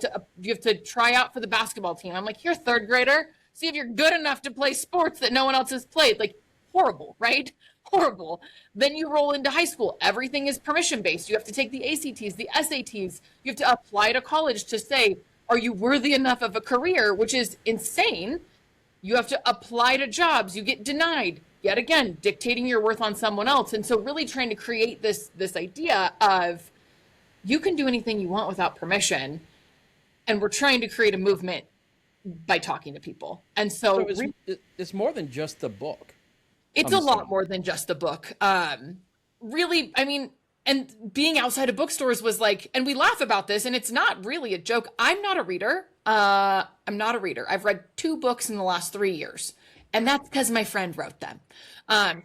to try out for the basketball team. I'm like, you're a third grader. See if you're good enough to play sports that no one else has played. Like, horrible, right? Horrible. Then you roll into high school. Everything is permission based. You have to take the ACTs, the SATs. You have to apply to college to say, are you worthy enough of a career? Which is insane. You have to apply to jobs. You get denied. Yet again, dictating your worth on someone else. And so really trying to create this idea of you can do anything you want without permission. And we're trying to create a movement by talking to people. And so it's more than just the book. It's a lot more than just the book. Really, I mean, and being outside of bookstores was like, and we laugh about this, and it's not really a joke. I'm not a reader. I'm not a reader. I've read 2 books in the last 3 years. And that's because my friend wrote them.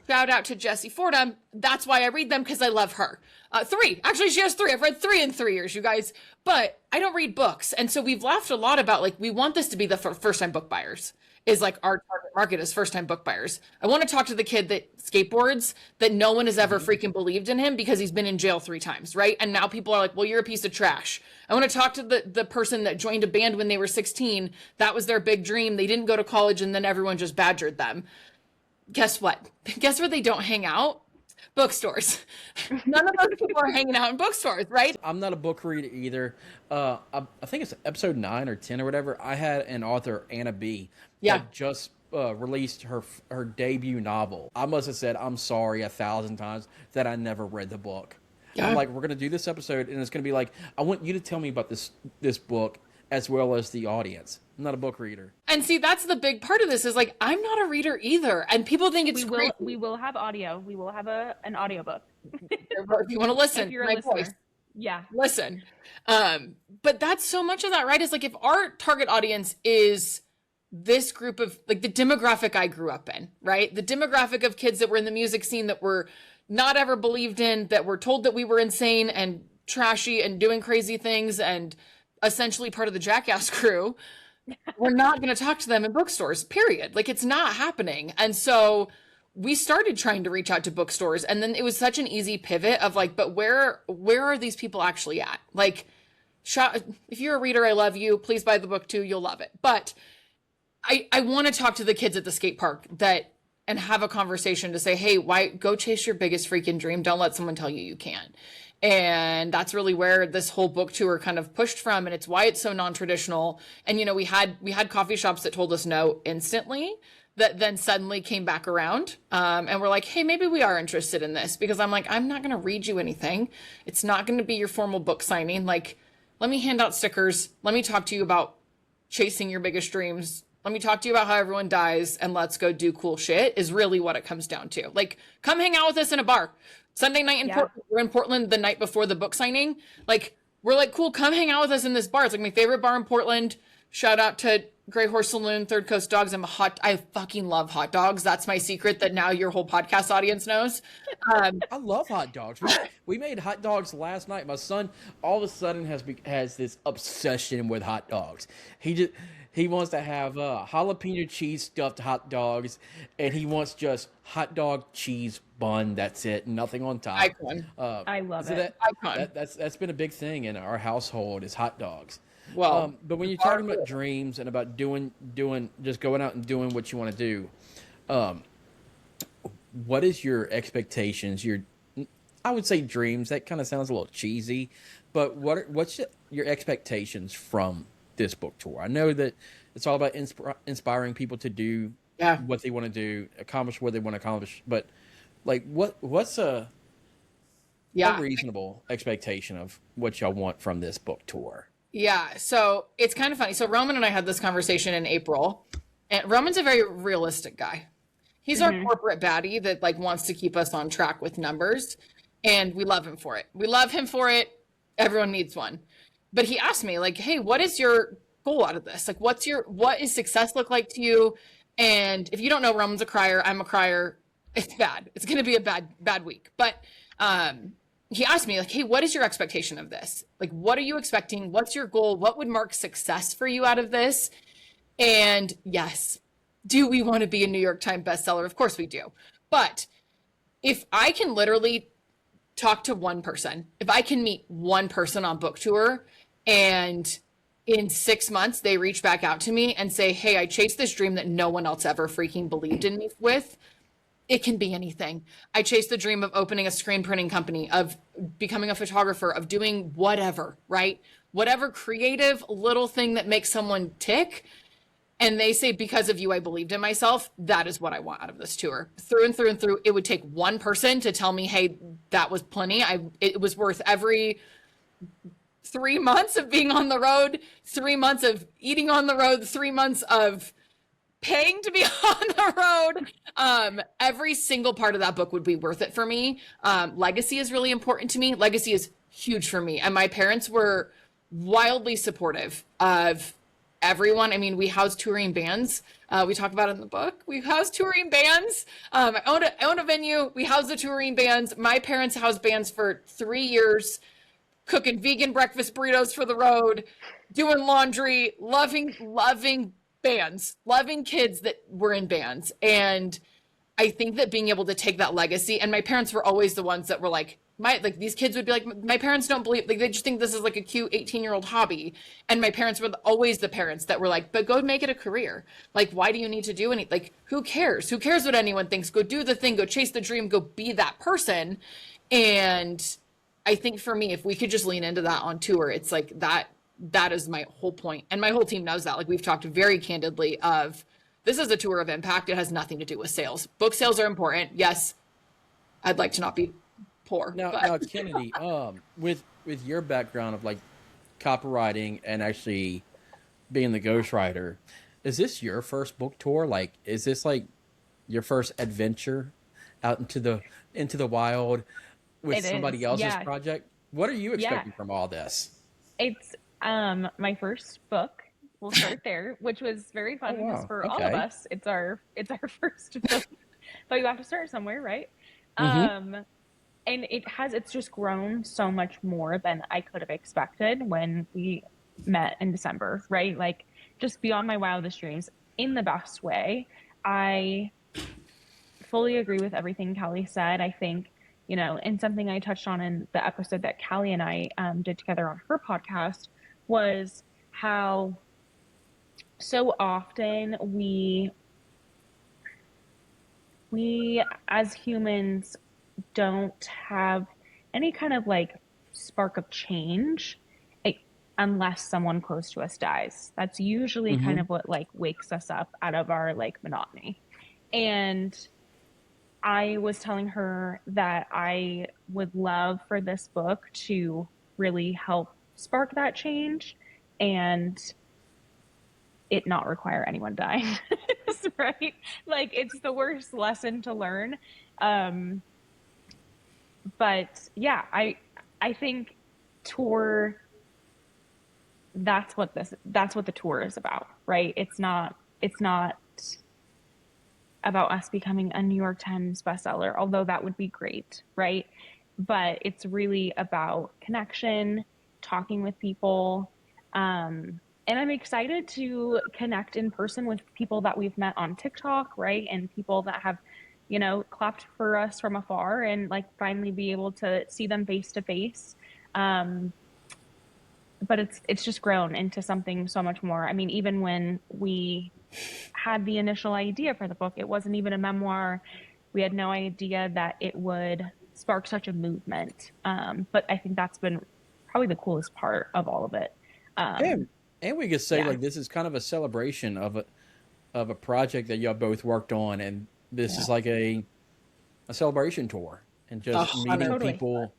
Shout out to Jessie Fordham. That's why I read them, because I love her. 3. Actually, she has 3. I've read 3 in 3 years, you guys. But I don't read books. And so we've laughed a lot about, like, we want this to be the first-time book buyers. Is like our target market is first-time book buyers. I want to talk to the kid that skateboards, that no one has ever freaking believed in him because he's been in jail 3 times, right? And now people are like, well, you're a piece of trash. I want to talk to the person that joined a band when they were 16. That was their big dream. They didn't go to college, and then everyone just badgered them. Guess what? Guess where they don't hang out? Bookstores. None of those people are hanging out in bookstores, right? I'm not a book reader either. I think it's episode 9 or 10 or whatever. I had an author, Anna B. that just released her debut novel. I must have said, I'm sorry 1,000 times that I never read the book. Yeah. I'm like, we're going to do this episode, and it's going to be like, I want you to tell me about this book as well as the audience. I'm not a book reader. And see, that's the big part of this is like, I'm not a reader either. And people think it's great. We will have audio. We will have an audiobook. If you want to listen, if you're a listener. Voice. Yeah. Listen. But that's so much of that, right? Is like, if our target audience is this group of like the demographic I grew up in, right? The demographic of kids that were in the music scene that were not ever believed in, that were told that we were insane and trashy and doing crazy things and essentially part of the Jackass crew. We're not going to talk to them in bookstores, period. Like, it's not happening. And so we started trying to reach out to bookstores, and then it was such an easy pivot of like, but where are these people actually at? Like, if you're a reader, I love you. Please buy the book too. You'll love it. But I want to talk to the kids at the skate park and have a conversation to say, hey, why go chase your biggest freaking dream? Don't let someone tell you you can't. And that's really where this whole book tour kind of pushed from. And it's why it's so non-traditional. And, you know, we had coffee shops that told us no instantly, that then suddenly came back around. And we're like, hey, maybe we are interested in this, because I'm like, I'm not going to read you anything. It's not going to be your formal book signing. Like, let me hand out stickers. Let me talk to you about chasing your biggest dreams. Let me talk to you about how everyone dies, and let's go do cool shit is really what it comes down to. Like, come hang out with us in a bar. Sunday night in Portland. We're in Portland the night before the book signing. Like, we're like, cool, come hang out with us in this bar. It's like my favorite bar in Portland. Shout out to Grey Horse Saloon, Third Coast Dogs. I fucking love hot dogs. That's my secret that now your whole podcast audience knows. I love hot dogs. We made hot dogs last night. My son all of a sudden has this obsession with hot dogs. He wants to have jalapeno cheese stuffed hot dogs, and he wants just hot dog cheese bun. That's it, nothing on top. Icon. I love it. Icon. That's been a big thing in our household is hot dogs. Well, but when you're talking about dreams and about doing just going out and doing what you want to do, what is your expectations? I would say dreams. That kind of sounds a little cheesy, but what's your expectations from this book tour? I know that it's all about inspiring people to do what they want to do, accomplish what they want to accomplish, but like what's a reasonable expectation of what y'all want from this book tour? Yeah, so it's kind of funny. So Roman and I had this conversation in April, and Roman's a very realistic guy. He's our corporate baddie that like wants to keep us on track with numbers, and we love him for it. We love him for it. Everyone needs one. But he asked me like, hey, what is your goal out of this? Like, what is success look like to you? And if you don't know, Roman's a crier. I'm a crier. It's bad. It's going to be a bad week. But he asked me like, hey, what is your expectation of this? Like, what are you expecting? What's your goal? What would mark success for you out of this? And yes, do we want to be a New York Times bestseller? Of course we do. But if I can literally talk to one person, if I can meet one person on book tour and in 6 months they reach back out to me and say, hey, I chased this dream that no one else ever freaking believed in me with. It can be anything. I chased the dream of opening a screen printing company, of becoming a photographer, of doing whatever, right? Whatever creative little thing that makes someone tick. And they say, because of you, I believed in myself. That is what I want out of this tour. Through and through and through. It would take one person to tell me, hey, that was plenty. It was worth every 3 months of being on the road, 3 months of eating on the road, 3 months of paying to be on the road. Every single part of that book would be worth it for me. Legacy is really important to me. Legacy is huge for me. And my parents were wildly supportive of everyone. I mean, we house touring bands. We talk about it in the book. We house touring bands. I own a venue. We house the touring bands. My parents housed bands for 3 years, cooking vegan breakfast burritos for the road, doing laundry, loving bands, loving kids that were in bands. And I think that being able to take that legacy, and my parents were always the ones that were like, these kids would be like, my parents don't believe, like, they just think this is like a cute 18-year-old hobby. And my parents were always the parents that were like, but go make it a career. Like, why do you need to do any, like, who cares? Who cares what anyone thinks? Go do the thing, go chase the dream, go be that person. And I think for me, if we could just lean into that on tour, it's like that is my whole point. And my whole team knows that. Like, we've talked very candidly of, this is a tour of impact. It has nothing to do with sales. Book sales are important. Yes, I'd like to not be poor. Now, Kennedy, with your background of like copywriting and actually being the ghostwriter, is this your first book tour? Like, is this like your first adventure out into the wild with somebody else's project? What are you expecting from all this? It's my first book. We'll start there, which was very fun because for all of us, it's our first book. But you have to start somewhere, right? Mm-hmm. And it's just grown so much more than I could have expected when we met in December, right? Like, just beyond my wildest dreams in the best way. I fully agree with everything Callie said. I think, and something I touched on in the episode that Callie and I did together on her podcast was how so often we as humans don't have any kind of like spark of change unless someone close to us dies. That's usually kind of what like wakes us up out of our like monotony. And I was telling her that I would love for this book to really help spark that change and it not require anyone dying. Right? Like, it's the worst lesson to learn. But yeah, I think tour, that's what the tour is about, right? It's not about us becoming a New York Times bestseller, although that would be great, right? But it's really about connection, talking with people, and I'm excited to connect in person with people that we've met on TikTok, right? And people that have, clapped for us from afar and like finally be able to see them face to face. But it's just grown into something so much more. I mean, even when we had the initial idea for the book, it wasn't even a memoir. We had no idea that it would spark such a movement. But I think that's been probably the coolest part of all of it. And we could say like this is kind of a celebration of a project that y'all both worked on, and this is like a celebration tour, and just meeting people,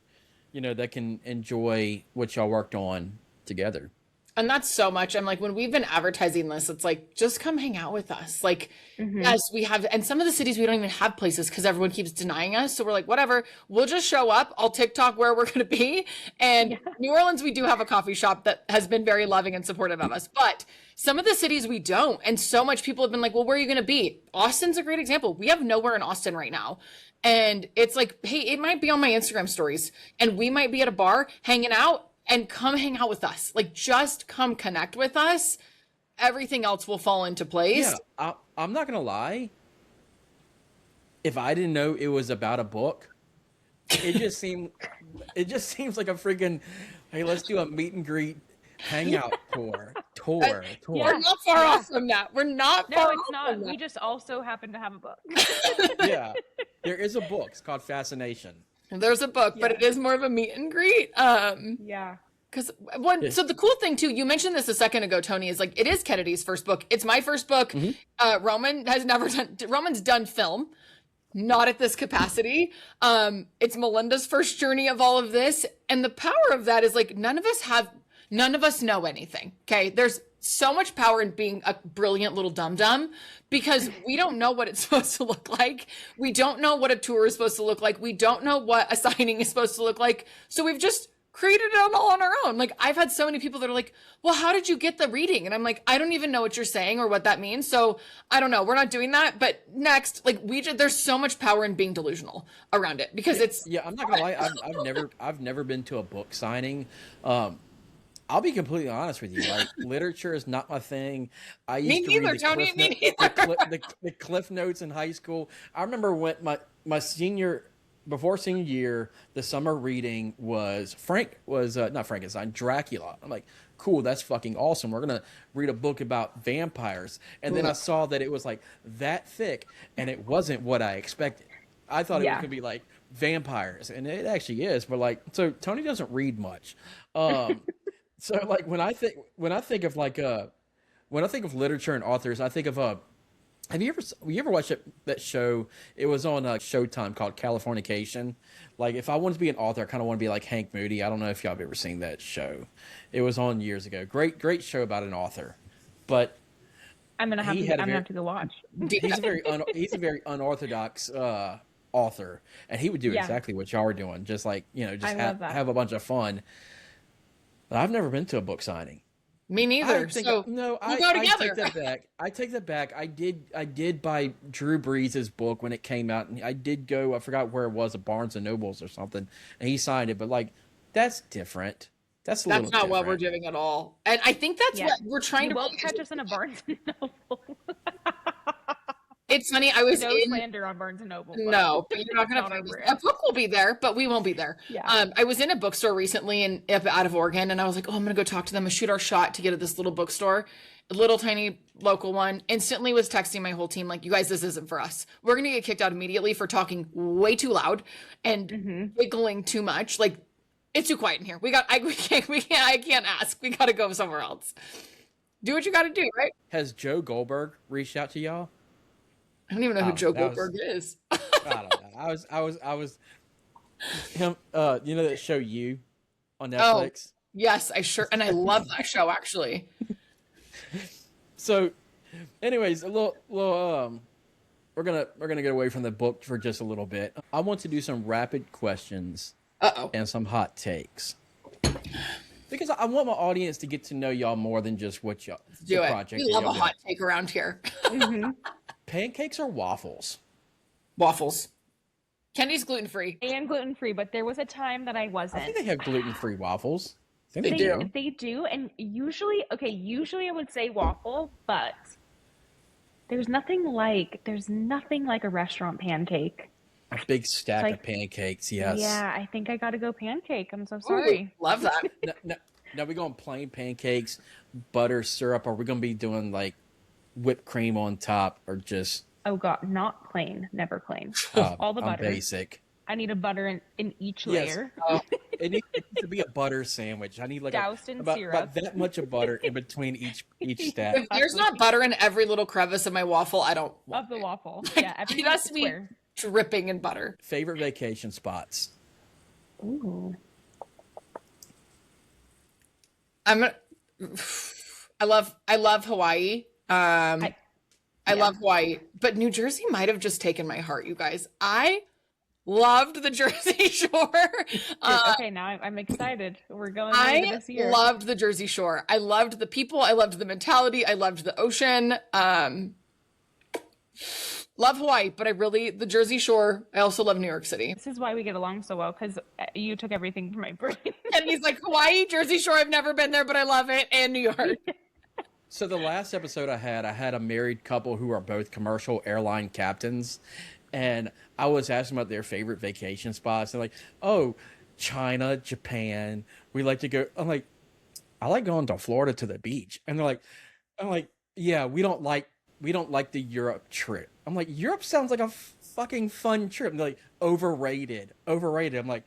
that can enjoy what y'all worked on together. And that's so much. I'm like, when we've been advertising this, it's like, just come hang out with us. Like, Mm-hmm. yes, we have, and some of the cities we don't even have places because everyone keeps denying us. So we're like, whatever, we'll just show up. I'll TikTok where we're going to be. And Yeah. New Orleans, we do have a coffee shop that has been very loving and supportive of us. But some of the cities we don't. And so much people have been like, well, where are you going to be? Austin's a great example. We have nowhere in Austin right now. And it's like, hey, it might be on my Instagram stories and we might be at a bar hanging out. And come hang out with us. Like, just come connect with us. Everything else will fall into place. Yeah, I'm not gonna lie. If I didn't know it was about a book, it just seems like a freaking, hey, let's do a meet and greet hangout tour. We're not far off from that. We're not far No, off it's not. from that. We just also happen to have a book. Yeah, there is a book. It's called Fascination. There's a book, but it is more of a meet and greet. Yeah. Because so the cool thing too, you mentioned this a second ago, Tony, is like, it is Kennedy's first book. It's my first book. Roman's done film, not at this capacity. It's Melinda's first journey of all of this. And the power of that is like, none of us know anything. Okay. There's so much power in being a brilliant little dum-dum because we don't know what it's supposed to look like. We don't know what a tour is supposed to look like. We don't know what a signing is supposed to look like. So we've just created it all on our own. Like, I've had so many people that are like, well, how did you get the reading? And I'm like, I don't even know what you're saying or what that means. So I don't know. We're not doing that. But next, like, there's so much power in being delusional around it because it's. Yeah, I'm not gonna lie. I've never been to a book signing. I'll be completely honest with you. Like, literature is not my thing. I used to read the Cliff Notes in high school. I remember when my senior year, the summer reading was not Frankenstein, Dracula. I'm like, cool, that's fucking awesome. We're gonna read a book about vampires. And then I saw that it was like that thick, and it wasn't what I expected. I thought it was gonna be like vampires, and it actually is. But like, so Tony doesn't read much. So like when I think of literature and authors, I think of have you ever watched that show? It was on Showtime called Californication. Like, if I wanted to be an author, I kind of want to be like Hank Moody. I don't know if y'all have ever seen that show. It was on years ago. Great show about an author, but I'm gonna have to go watch. He's a very unorthodox author, and he would do exactly what y'all are doing, just like, have a bunch of fun. But I've never been to a book signing. Me neither. I Go together. I take that back. I did buy Drew Brees' book when it came out, and I did go. I forgot where it was, at Barnes and Nobles or something, and he signed it. But like, that's different. That's not different. What we're doing at all. And I think that's what we're trying to. You won't catch us in a Barnes and Noble. It's funny. I was no slander on Barnes and Noble. No, but you're not going to find a book will be there, but we won't be there. Yeah. I was in a bookstore recently out of Oregon, and I was like, oh, I'm going to go talk to them and shoot our shot to get at this little bookstore, a little tiny local one. Instantly was texting my whole team like, you guys, this isn't for us. We're going to get kicked out immediately for talking way too loud and giggling too much. Like, it's too quiet in here. I can't ask. We got to go somewhere else. Do what you got to do, right? Has Joe Goldberg reached out to y'all? I don't even know who Joe Goldberg is. I don't know. I was him. You know that show You on Netflix? Oh, yes, and I love that show actually. So, anyways, a little we're gonna get away from the book for just a little bit. I want to do some rapid questions and some hot takes. Because I want my audience to get to know y'all more than just what y'all do. We love a hot take around here. Pancakes or waffles? Waffles. Kenny's gluten-free. And gluten-free, but there was a time that I wasn't. I think they have gluten-free waffles. I think they do. They do, and usually I would say waffle, but there's nothing like a restaurant pancake. A big stack of pancakes, yes. Yeah, I think I gotta go pancake. I'm so sorry. Ooh, love that. Now we're going plain pancakes, butter, syrup, or we're going to be doing like whipped cream on top, or just... Oh God, not plain. Never plain. All the butter. I'm basic. I need a butter in each layer. It needs to be a butter sandwich. I need like doused in syrup. About that much of butter in between each stack. If there's not butter in every little crevice of my waffle, I don't love the waffle. Like, yeah, it has to be dripping in butter. Favorite vacation spots? Ooh. I love Hawaii. I, I yeah. love Hawaii, but New Jersey might have just taken my heart, you guys. I loved the Jersey Shore. Okay, now I'm excited. We're going later I this year. loved the Jersey Shore. I loved the people. I loved the mentality. I loved the ocean. Love Hawaii, but the Jersey Shore. I also love New York City. This is why we get along so well, because you took everything from my brain. And he's like, Hawaii, Jersey Shore. I've never been there, but I love it. And New York. So the last episode I had a married couple who are both commercial airline captains, and I was asking about their favorite vacation spots. They're like, "Oh, China, Japan. We like to go." I'm like, "I like going to Florida to the beach." And I'm like, "Yeah, we don't like the Europe trip." I'm like, "Europe sounds like a fucking fun trip." And they're like, "Overrated, overrated." I'm like,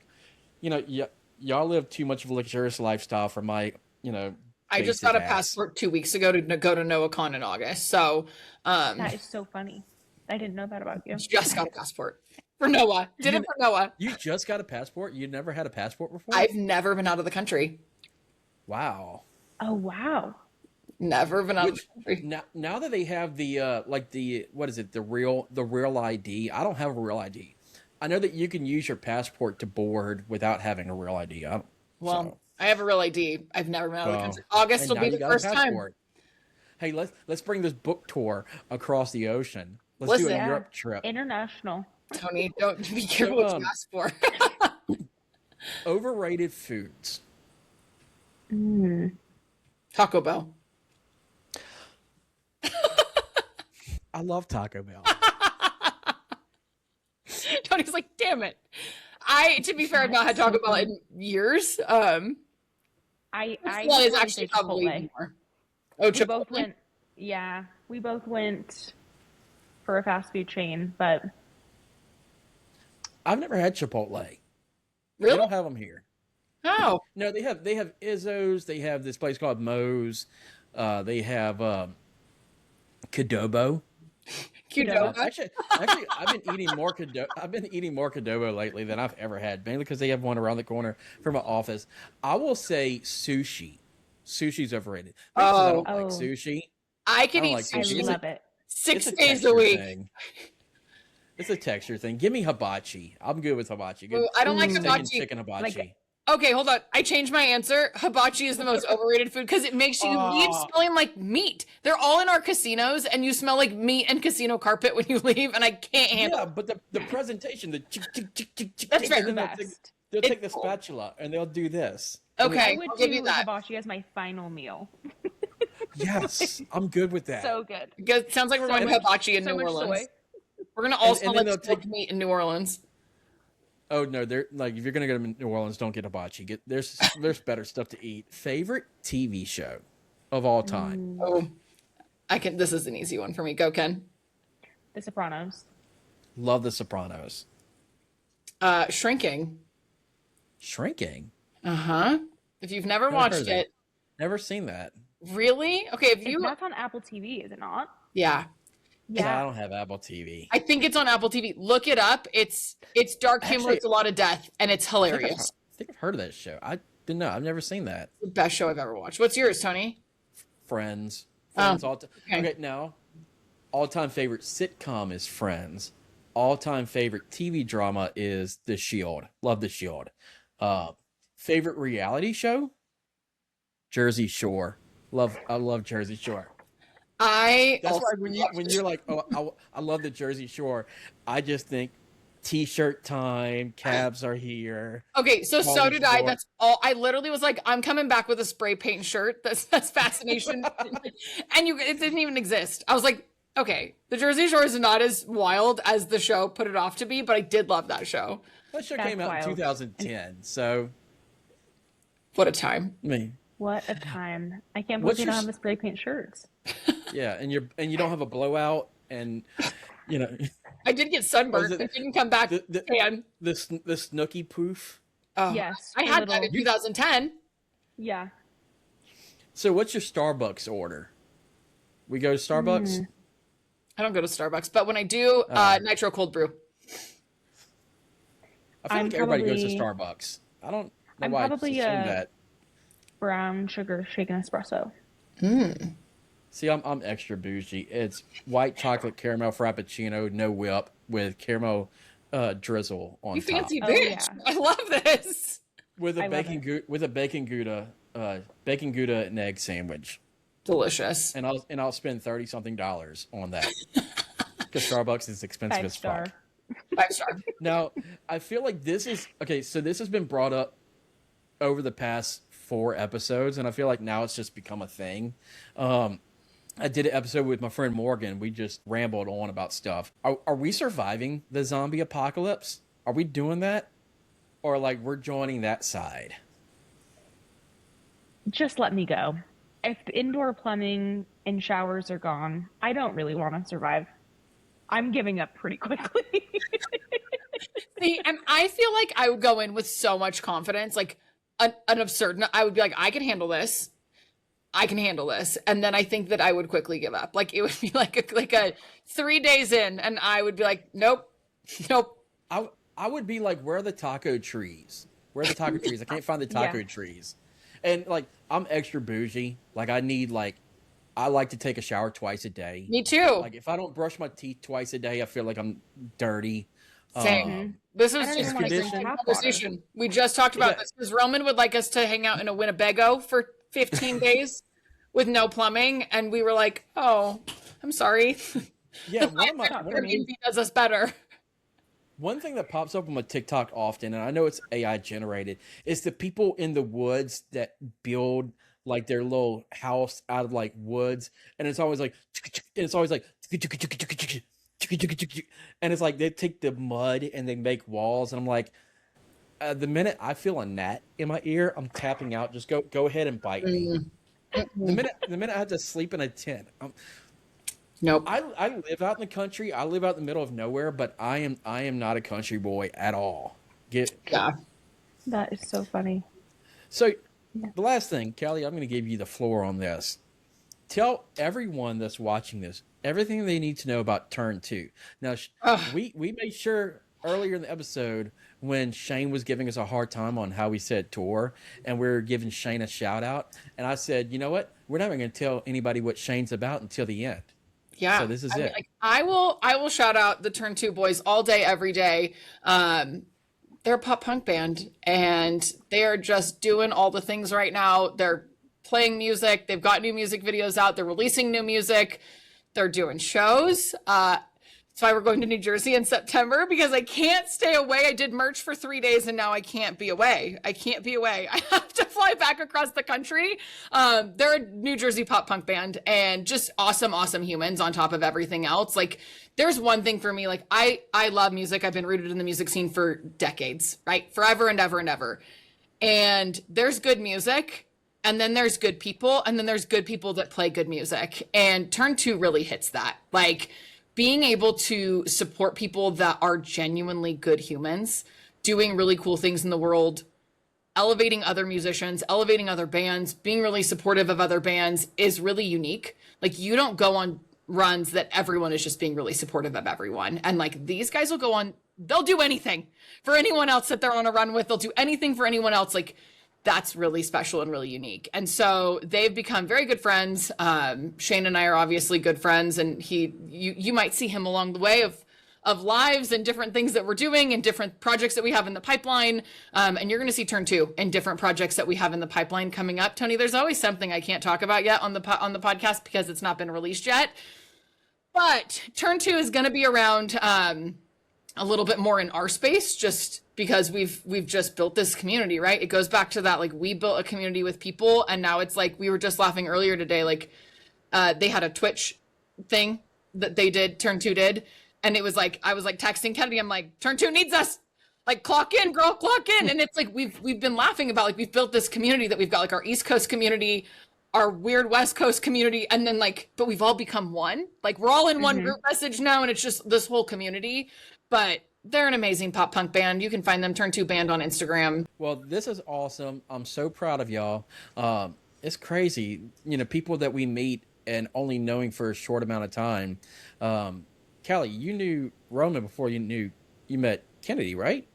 y'all live too much of a luxurious lifestyle for my, I just got a basic ass. passport 2 weeks ago to go to NoahCon in August. So, That is so funny. I didn't know that about you. just got a passport for Noah. Did it for Noah. You just got a passport? You never had a passport before? I've never been out of the country. Wow. Oh, wow. Never been out of the country. Now that they have the what is it, the real ID? I don't have a real ID. I know that you can use your passport to board without having a real ID. I have a real ID. I've never been out of the Well, country. August and will now be you the got a first time. passport. Hey, let's bring this book tour across the ocean. Let's do Listen. a Europe trip. International. Tony, don't be careful what you ask for. Overrated foods. Taco Bell. I love Taco Bell. Tony's like, damn it. To be fair, I've not had Taco Bell in years. I Well, is would actually say probably Chipotle. more. Oh, We Chipotle. both went. Yeah, we both went for a fast food chain, but I've never had Chipotle. They Really? don't have them here. Oh, No, they have Izzo's. They have this place called Moe's. They have Cadobo. Qdoba. Actually, I've been eating more Cadobo lately than I've ever had, mainly because they have one around the corner from my office. I will say sushi. Sushi's overrated. Not 'cause I don't like Oh. sushi. I can I don't eat like I sushi. sushi love it. six It's a days a texture week. thing. It's a texture thing. Give me hibachi. I'm good with hibachi. Good Ooh, I don't like steak and hibachi. chicken hibachi. Like- Okay, hold on. I changed my answer. Hibachi is the most overrated food because it makes you leave smelling like meat. They're all in our casinos, and you smell like meat and casino carpet when you leave, and I can't handle Yeah, it. but the presentation, the chick, chick, chick, chick, chick, That's chick, fair. and then Best. they'll take the It's cool. spatula and they'll do this. Okay, I would I'll give you do that. hibachi as my final meal. Yes, I'm good with that. So good. Because it sounds like we're So going to much- hibachi in so New much Orleans. soy. We're gonna all And smell then like they'll smoked meat in New Orleans. Oh no, they're like, if you're gonna go to New Orleans, don't get hibachi. There's better stuff to eat. Favorite TV show of all time? Oh, this is an easy one for me. Go, Ken. The Sopranos. Love The Sopranos. Shrinking. Shrinking. If you've never Never watched heard of that. it, Never seen that. really? Okay, if you, That's on Apple TV, is it not? yeah, Yeah, I don't have Apple TV. I think it's on Apple TV. Look it up. It's dark humor. Actually- It's a lot of death, and it's I hilarious. think I've heard of that show. I didn't know. I've never seen that. The best show I've ever watched. What's yours, Tony? Friends. Oh, Friends all time. okay. Okay, now, all-time favorite sitcom is Friends. All-time favorite TV drama is The Shield. Love The Shield. Favorite reality show? Jersey Shore. I love Jersey Shore. That's Also why when you're like, oh, I love the Jersey Shore, I just think T-shirt time, cabs are here. Okay, so College did I. sport. That's all. I literally was like, I'm coming back with a spray paint shirt. That's Fascination, and it didn't even exist. I was like, okay, the Jersey Shore is not as wild as the show put it off to be, but I did love that show. That show That's came out wild. in 2010, so What a time! I mean, What a time. I can't What's believe you your don't have the spray paint shirts. yeah, and you don't have a blowout, and you know I did get sunburned. Was it- It didn't come back the tan. the Snooki poof. Oh, Yes, I the had that in little- 2010. Yeah. So what's your Starbucks order? We go to Starbucks. I don't go to Starbucks, but when I do, nitro cold brew. I feel I'm like everybody goes to probably- Starbucks. I don't know I'm why I probably, just assumed that. brown sugar shaken espresso. See, I'm extra bougie. It's white chocolate caramel frappuccino, no whip, with caramel drizzle You on top, fancy Oh bitch. yeah, I love this. with a I love it. bacon gouda and egg sandwich, Delicious. and I'll spend $30-something on that because Starbucks is expensive 5 as fuck. star. 5-star. Now, I feel like this is okay. So this has been brought up over the past 4 episodes, and I feel like now it's just become a thing. I did an episode with my friend Morgan. We just rambled on about stuff. Are we surviving the zombie apocalypse? Are we doing that? Or like we're joining that side? Just let me go. If the indoor plumbing and showers are gone, I don't really want to survive. I'm giving up pretty quickly. See, and I feel like I would go in with so much confidence, like an absurd. I would be like, I can handle this. I can handle this. And then I think that I would quickly give up. Like it would be like a 3 days in, and I would be like, nope, nope. I would be like, where are the taco trees? Where are the taco trees? I can't find the taco Yeah. trees. And like, I'm extra bougie. Like, I like to take a shower twice a day. Me too. Like, if I don't brush my teeth twice a day, I feel like I'm dirty. Same. This is I don't just even want to drink condition. tap water. conversation. We just talked about Yeah. this because Roman would like us to hang out in a Winnebago for 15 days with no plumbing, and we were like, "Oh, I'm sorry." Yeah, one of my Airbnb does us better. one thing that pops up on my TikTok often, and I know it's AI generated, is the people in the woods that build like their little house out of like woods, and it's always like, and it's always like, and it's like they take the mud and they make walls, and I'm like, the minute I feel a gnat in my ear, I'm tapping out. Just go ahead and bite me. The minute I have to sleep in a tent, Nope. I live out in the country. I live out in the middle of nowhere, but I am not a country boy at all. Yeah. That is so funny. So the last thing, Callie, I'm going to give you the floor on this. Tell everyone that's watching this everything they need to know about Turn 2. Now, we made sure earlier in the episode when Shane was giving us a hard time on how we said tour, and we were giving Shane a shout out, and I said, you know what? We're not even going to tell anybody what Shane's about until the end. Yeah. So this is I mean, it. like, I will shout out the Turn 2 boys all day, every day. They're a pop punk band, and they are just doing all the things right now. They're playing music. They've got new music videos out. They're releasing new music. They're doing shows. That's why we're going to New Jersey in September, because I can't stay away. I did merch for 3 days, and now I can't be away. I can't be away. I have to fly back across the country. They're a New Jersey pop punk band, and just awesome, awesome humans on top of everything else. Like, there's one thing for me, like, I love music. I've been rooted in the music scene for decades, right? Forever and ever and ever. And there's good music, and then there's good people, and then there's good people that play good music. And Turn 2 really hits that. Like, being able to support people that are genuinely good humans, doing really cool things in the world, elevating other musicians, elevating other bands, being really supportive of other bands is really unique. Like, you don't go on runs that everyone is just being really supportive of everyone. And like, these guys will go on, they'll do anything for anyone else that they're on a run with. They'll do anything for anyone else. Like, that's really special and really unique. And so they've become very good friends. Shane and I are obviously good friends, and you might see him along the way of lives and different things that we're doing and different projects that we have in the pipeline. And you're going to see Turn 2 and different projects that we have in the pipeline coming up. Tony, there's always something I can't talk about yet on the podcast because it's not been released yet. But Turn 2 is going to be around a little bit more in our space, just because we've just built this community, right? It goes back to that, like, we built a community with people, and now it's like, we were just laughing earlier today, like, they had a Twitch thing that they did, Turn 2 did, and it was like, I was like texting Kennedy, I'm like, Turn 2 needs us, like, clock in, girl, clock in. And it's like, we've been laughing about, like, we've built this community that we've got, like, our East Coast community, our weird West Coast community, and then, like, but we've all become one. Like, we're all in one group message now, and it's just this whole community. But they're an amazing pop punk band. You can find them, Turn 2 Band, on Instagram. Well, this is awesome. I'm so proud of y'all. It's crazy, people that we meet and only knowing for a short amount of time. Callie, you knew Roman before you met Kennedy, right?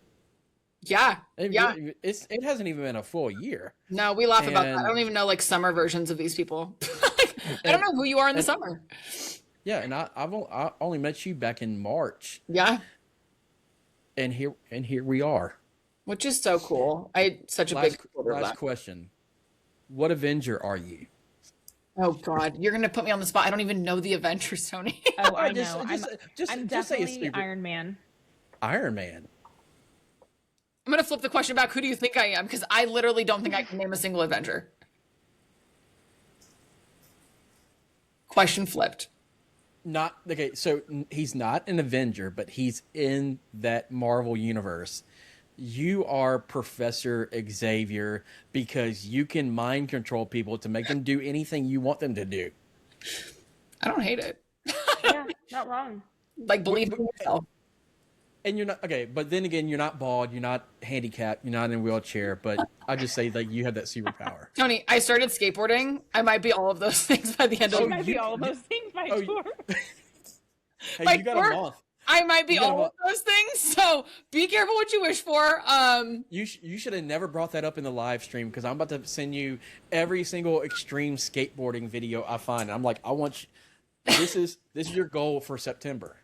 Yeah. Yeah. It hasn't even been a full year. No, we laugh about that. I And don't even know like summer versions of these people. I don't and know who you are in the and summer. yeah, and I only met you back in March, Yeah. and here we are. Which is so cool. I such a big supporter of Last that. question. What Avenger are you? Oh God, you're gonna put me on the spot. I don't even know the Avengers, Tony. Oh, I Just know. I'm just say a definitely super Iron Man. Iron Man. I'm gonna flip the question back. Who do you think I am? Because I literally don't think I can name a single Avenger. Question flipped. Not okay. So he's not an Avenger, but he's in that Marvel universe. You are Professor Xavier because you can mind control people to make them do anything you want them to do. I don't hate it. Yeah, not wrong. Like believe in yourself. And you're not okay, but then again, you're not bald, you're not handicapped, you're not in a wheelchair. But I just say that you have that superpower. Tony, I started skateboarding. I might be all of those things by the end of She the might be all of those things by tour. Hey, By you got tour? a month. I might be You got all of those things. So be careful what you wish for. You should have never brought that up in the live stream because I'm about to send you every single extreme skateboarding video I find. I'm like, I want you, this is your goal for September.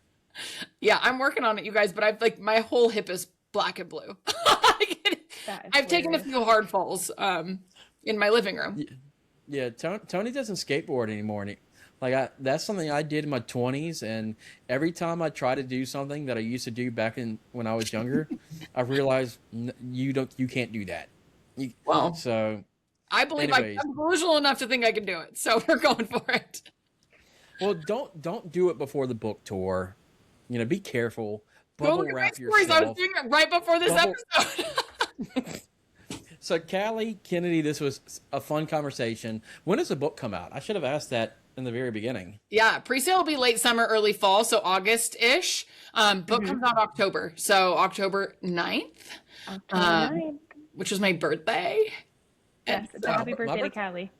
Yeah, I'm working on it, you guys. But I've like my whole hip is black and blue. That is I've taken a hilarious. few hard falls in my living room. Yeah, Tony doesn't skateboard anymore. That's something I did in my 20s, and every time I try to do something that I used to do back when I was younger, I realized you can't do that. Well, So, I believe anyways. I'm delusional enough to think I can do it. So we're going for it. Well, don't do it before the book tour. Be careful. Go Bubble look at my wrap stories. I was yourself. doing it right before this Bubble- episode. So, Callie, Kennedy, this was a fun conversation. When does the book come out? I should have asked that in the very beginning. Yeah, pre-sale will be late summer, early fall, so August-ish. Book comes out October, so October 9th, October 9th. which was my birthday. Yes, it's a happy birthday to Callie.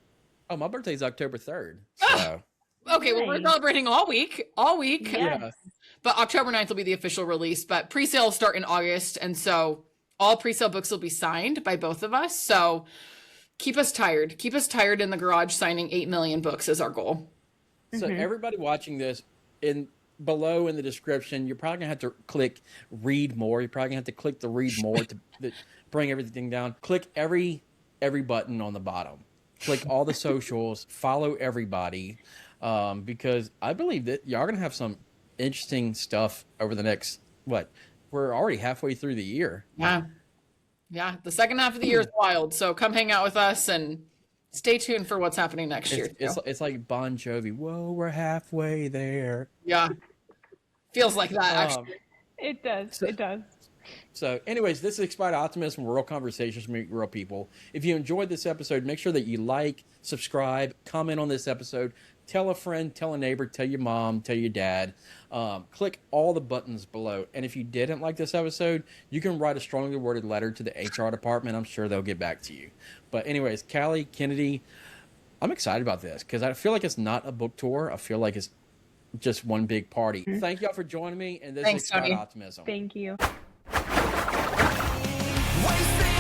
Oh, my birthday's October 3rd. So, Okay, well, we're Nice. celebrating all week. Yeah. yeah. But October 9th will be the official release, but pre-sale will start in August, and so all pre-sale books will be signed by both of us, so keep us tired. Keep us tired in the garage signing 8 million books is our goal. So everybody watching this, below in the description, you're probably gonna have to click read more. You're probably gonna have to click the read more to bring everything down. Click every button on the bottom. Click all the socials. Follow everybody, because I believe that y'all are gonna have some interesting stuff over the next we're already halfway through the year. Yeah. Yeah, the second half of the year is wild, so come hang out with us and stay tuned for what's happening next year. It's like Bon Jovi. Whoa, we're halfway there. Yeah. Feels like that, actually. It does. It does. So, anyways, this is Expired Optimism, Real Conversations Meet Real People. If you enjoyed this episode, make sure that you like, subscribe, comment on this episode, tell a friend, tell a neighbor, tell your mom, tell your dad. Click all the buttons below. And if you didn't like this episode, you can write a strongly worded letter to the HR department. I'm sure they'll get back to you. But anyways, Callie, Kennedy, I'm excited about this because I feel like it's not a book tour. I feel like it's just one big party. Thank y'all for joining me. And this Thanks, is Expired Tony. Optimism. Thank you. Wasting